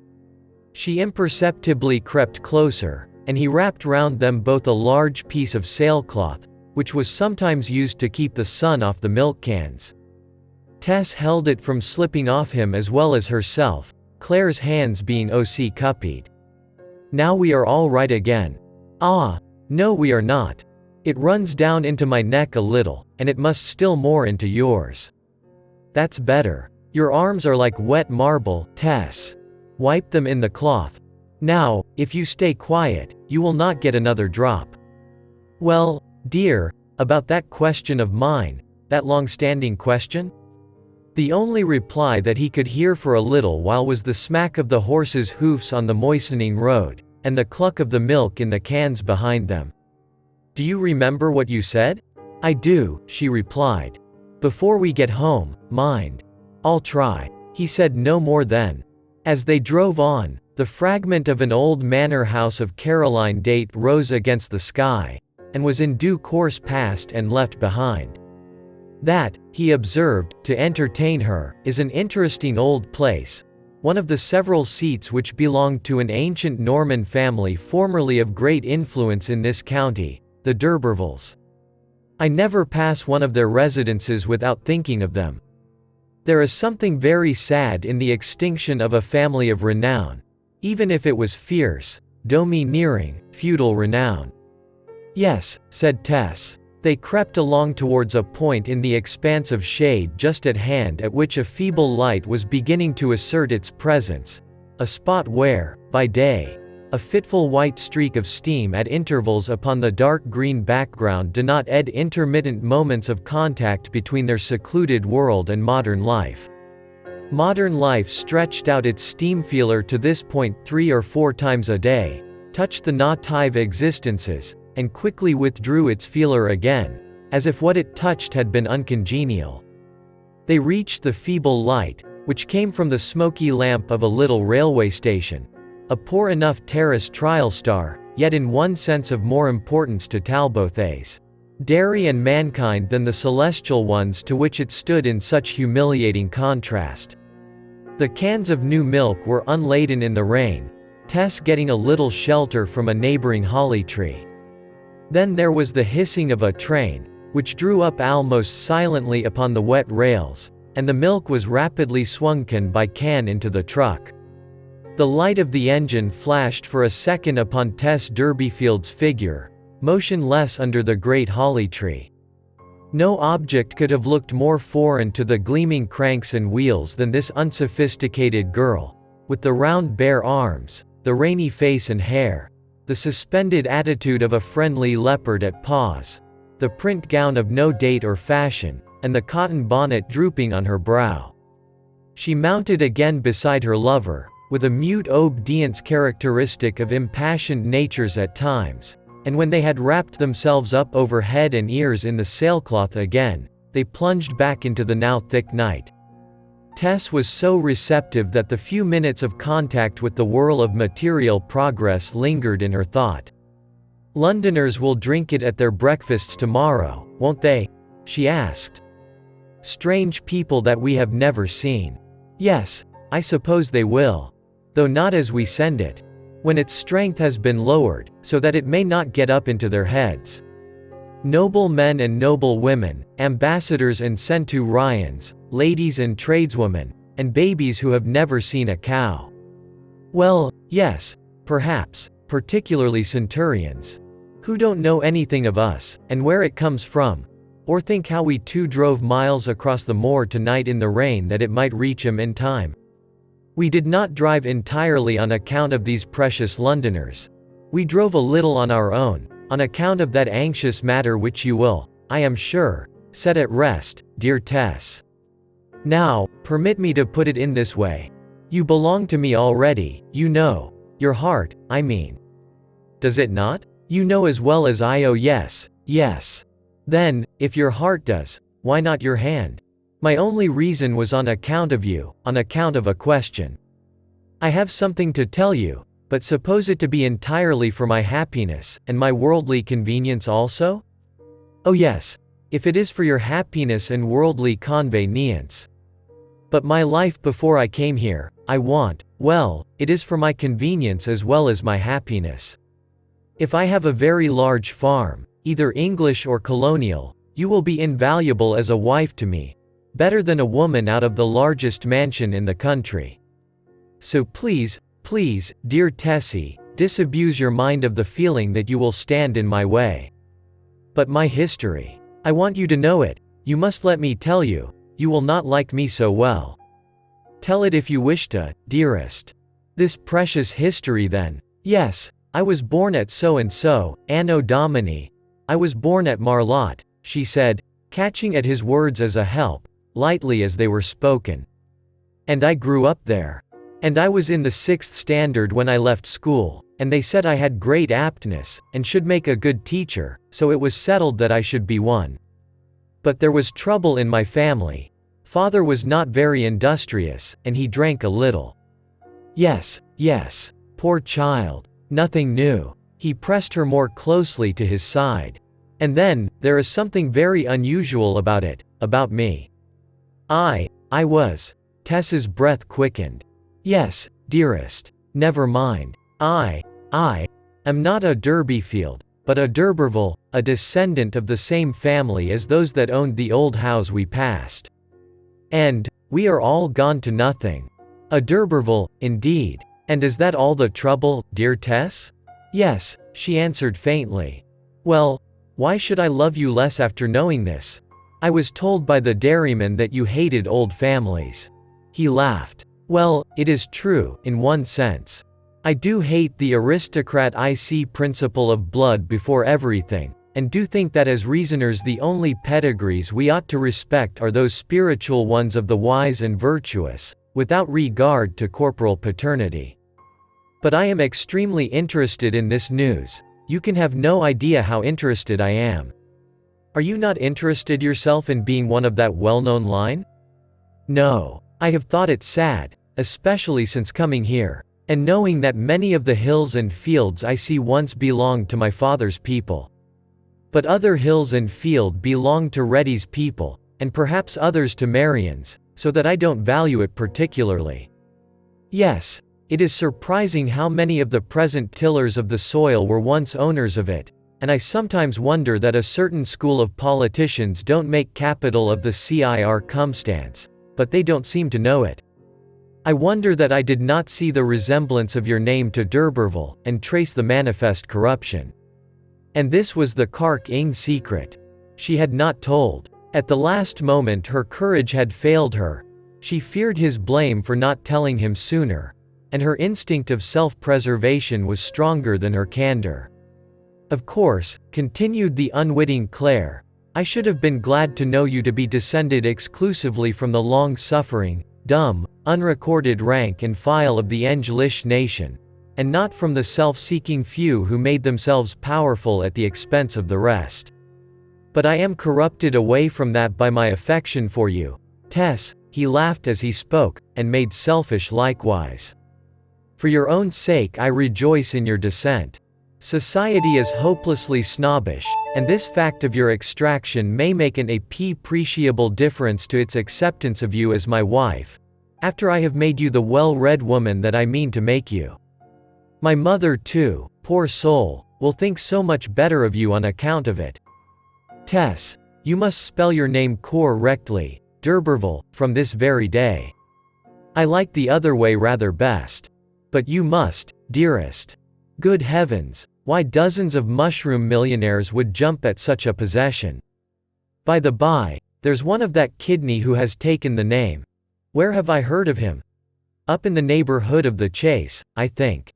She imperceptibly crept closer, and he wrapped round them both a large piece of sailcloth, which was sometimes used to keep the sun off the milk cans. Tess held it from slipping off him as well as herself, Claire's hands being cupped. "Now we are all right again." "Ah, no we are not. It runs down into my neck a little, and it must still more into yours." "That's better. Your arms are like wet marble, Tess. Wipe them in the cloth. Now, if you stay quiet, you will not get another drop." "Well, dear, about that question of mine, that long-standing question?" The only reply that he could hear for a little while was the smack of the horses' hoofs on the moistening road, and the cluck of the milk in the cans behind them. "Do you remember what you said?" "I do," she replied. "Before we get home, mind." "I'll try." He said no more then. As they drove on, the fragment of an old manor house of Caroline date rose against the sky, and was in due course passed and left behind. "That," he observed, to entertain her, "is an interesting old place, one of the several seats which belonged to an ancient Norman family formerly of great influence in this county, the d'Urbervilles. I never pass one of their residences without thinking of them. There is something very sad in the extinction of a family of renown, even if it was fierce, domineering, feudal renown." "Yes," said Tess. They crept along towards a point in the expanse of shade just at hand at which a feeble light was beginning to assert its presence, a spot where, by day, a fitful white streak of steam at intervals upon the dark green background denoted intermittent moments of contact between their secluded world and modern life. Modern life stretched out its steam feeler to this point 3 or 4 times a day, touched the native existences, and quickly withdrew its feeler again, as if what it touched had been uncongenial. They reached the feeble light, which came from the smoky lamp of a little railway station, a poor enough terrace trial star, yet in one sense of more importance to Talbothays, dairy and mankind than the celestial ones to which it stood in such humiliating contrast. The cans of new milk were unladen in the rain, Tess getting a little shelter from a neighboring holly tree. Then there was the hissing of a train, which drew up almost silently upon the wet rails, and the milk was rapidly swung can by can into the truck. The light of the engine flashed for a second upon Tess Durbeyfield's figure, motionless under the great holly tree. No object could have looked more foreign to the gleaming cranks and wheels than this unsophisticated girl, with the round bare arms, the rainy face and hair, the suspended attitude of a friendly leopard at pause, the print gown of no date or fashion, and the cotton bonnet drooping on her brow. She mounted again beside her lover, with a mute obedience characteristic of impassioned natures at times, and when they had wrapped themselves up over head and ears in the sailcloth again, they plunged back into the now thick night. Tess was so receptive that the few minutes of contact with the whirl of material progress lingered in her thought. "Londoners will drink it at their breakfasts tomorrow, won't they?" she asked. "Strange people that we have never seen." "Yes, I suppose they will. Though not as we send it. When its strength has been lowered, so that it may not get up into their heads. Noble men and noble women, ambassadors and centurions, ladies and tradeswomen, and babies who have never seen a cow." "Well, yes, perhaps, particularly centurions. Who don't know anything of us, and where it comes from, or think how we two drove miles across the moor tonight in the rain that it might reach 'em in time. We did not drive entirely on account of these precious Londoners. We drove a little on our own, on account of that anxious matter which you will, I am sure, set at rest, dear Tess. Now, permit me to put it in this way. You belong to me already, you know. Your heart, I mean. Does it not? You know as well as I. Oh yes, yes. Then, if your heart does, why not your hand? My only reason was on account of you, on account of a question. I have something to tell you, but suppose it to be entirely for my happiness, and my worldly convenience also? Oh yes, if it is for your happiness and worldly convenience. But my life before I came here, I want, well, it is for my convenience as well as my happiness. If I have a very large farm, either English or colonial, you will be invaluable as a wife to me, better than a woman out of the largest mansion in the country. So please, please, dear Tessie, disabuse your mind of the feeling that you will stand in my way. But my history. I want you to know it, you must let me tell you, you will not like me so well. Tell it if you wish to, dearest. This precious history then. Yes, I was born at so-and-so, Anno Domini. I was born at Marlott, she said, catching at his words as a help, lightly as they were spoken. And I grew up there. And I was in the 6th standard when I left school, and they said I had great aptness, and should make a good teacher, so it was settled that I should be one. But there was trouble in my family. Father was not very industrious, and he drank a little. Yes, yes, poor child. Nothing new. He pressed her more closely to his side. And then, there is something very unusual about it, about me. I was. Tess's breath quickened. Yes, dearest. Never mind. I am not a Derbyfield, but a d'Urberville, a descendant of the same family as those that owned the old house we passed. And, we are all gone to nothing. A d'Urberville, indeed. And is that all the trouble, dear Tess? Yes, she answered faintly. Well, why should I love you less after knowing this? I was told by the dairyman that you hated old families. He laughed. Well, it is true, in one sense. I do hate the aristocrat IC principle of blood before everything, and do think that as reasoners the only pedigrees we ought to respect are those spiritual ones of the wise and virtuous, without regard to corporal paternity. But I am extremely interested in this news. You can have no idea how interested I am. Are you not interested yourself in being one of that well-known line? No. I have thought it sad, especially since coming here, and knowing that many of the hills and fields I see once belonged to my father's people. But other hills and field belonged to Reddy's people, and perhaps others to Marion's, so that I don't value it particularly. Yes, it is surprising how many of the present tillers of the soil were once owners of it, and I sometimes wonder that a certain school of politicians don't make capital of the circumstance, but they don't seem to know it. I wonder that I did not see the resemblance of your name to d'Urberville, and trace the manifest corruption. And this was the carking secret. She had not told. At the last moment her courage had failed her. She feared his blame for not telling him sooner, and her instinct of self-preservation was stronger than her candor. Of course, continued the unwitting Claire, I should have been glad to know you to be descended exclusively from the long-suffering, dumb, unrecorded rank and file of the English nation, and not from the self-seeking few who made themselves powerful at the expense of the rest. But I am corrupted away from that by my affection for you, Tess, He laughed as he spoke, and made selfish likewise. For your own sake I rejoice in your descent. Society is hopelessly snobbish, and this fact of your extraction may make an appreciable difference to its acceptance of you as my wife, after I have made you the well-read woman that I mean to make you. My mother too, poor soul, will think so much better of you on account of it. Tess, you must spell your name correctly, d'Urberville, from this very day. I like the other way rather best. But you must, dearest. Good heavens, why dozens of mushroom millionaires would jump at such a possession. By the by, there's one of that kidney who has taken the name. Where have I heard of him? Up in the neighborhood of the Chase, I think.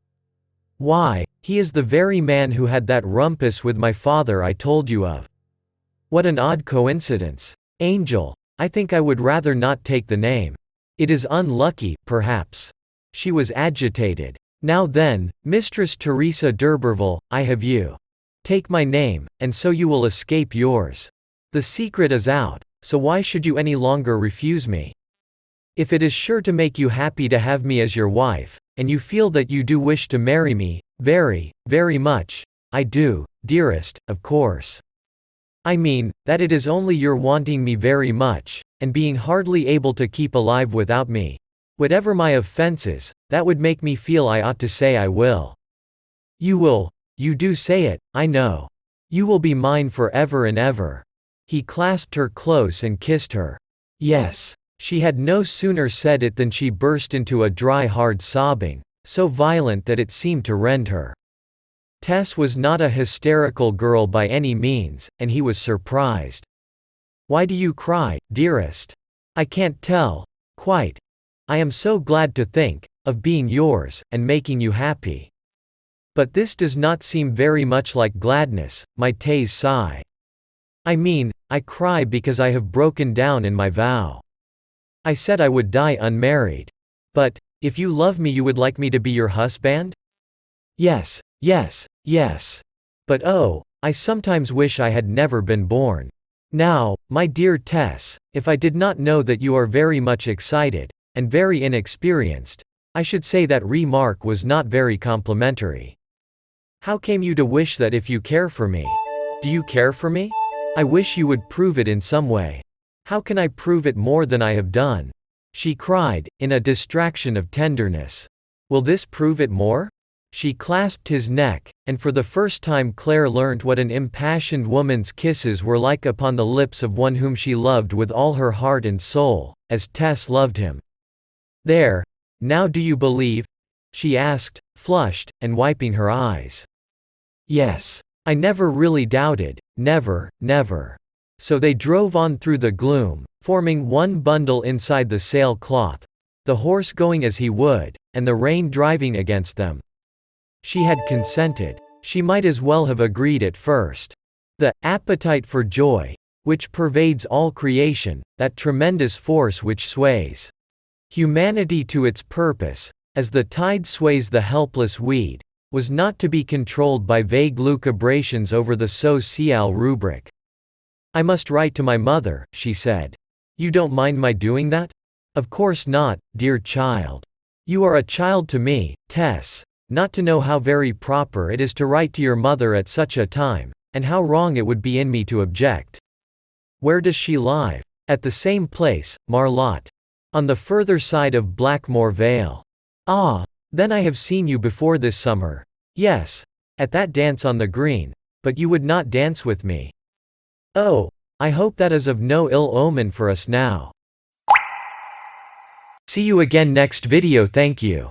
Why, he is the very man who had that rumpus with my father I told you of. What an odd coincidence. Angel, I think I would rather not take the name. It is unlucky, perhaps. She was agitated. Now then, Mistress Teresa d'Urberville, I have you. Take my name, and so you will escape yours. The secret is out, so why should you any longer refuse me? If it is sure to make you happy to have me as your wife, and you feel that you do wish to marry me, very, very much, I do, dearest, of course. I mean, that it is only your wanting me very much, and being hardly able to keep alive without me. Whatever my offenses, that would make me feel I ought to say I will. You will, you do say it, I know. You will be mine forever and ever. He clasped her close and kissed her. Yes. She had no sooner said it than she burst into a dry hard sobbing, so violent that it seemed to rend her. Tess was not a hysterical girl by any means, and he was surprised. Why do you cry, dearest? I can't tell. Quite. I am so glad to think of being yours, and making you happy. But this does not seem very much like gladness, my Tess sigh. I mean, I cry because I have broken down in my vow. I said I would die unmarried. But, if you love me you would like me to be your husband? Yes, yes, yes. But oh, I sometimes wish I had never been born. Now, my dear Tess, if I did not know that you are very much excited, and very inexperienced, I should say that remark was not very complimentary. How came you to wish that if you care for me? Do you care for me? I wish you would prove it in some way. How can I prove it more than I have done? She cried, in a distraction of tenderness. Will this prove it more? She clasped his neck, and for the first time Claire learnt what an impassioned woman's kisses were like upon the lips of one whom she loved with all her heart and soul, as Tess loved him. There, now do you believe? She asked, flushed, and wiping her eyes. Yes. I never really doubted, never, never. So they drove on through the gloom, forming one bundle inside the sailcloth, the horse going as he would, and the rain driving against them. She had consented. She might as well have agreed at first. The appetite for joy, which pervades all creation, that tremendous force which sways humanity to its purpose, as the tide sways the helpless weed, was not to be controlled by vague lucubrations over the social rubric. I must write to my mother, she said. You don't mind my doing that? Of course not, dear child. You are a child to me, Tess, not to know how very proper it is to write to your mother at such a time, and how wrong it would be in me to object. Where does she live? At the same place, Marlotte. On the further side of Blackmore Vale. Ah, then I have seen you before this summer. Yes, at that dance on the green, but you would not dance with me. Oh, I hope that is of no ill omen for us now. See you again next video. Thank you.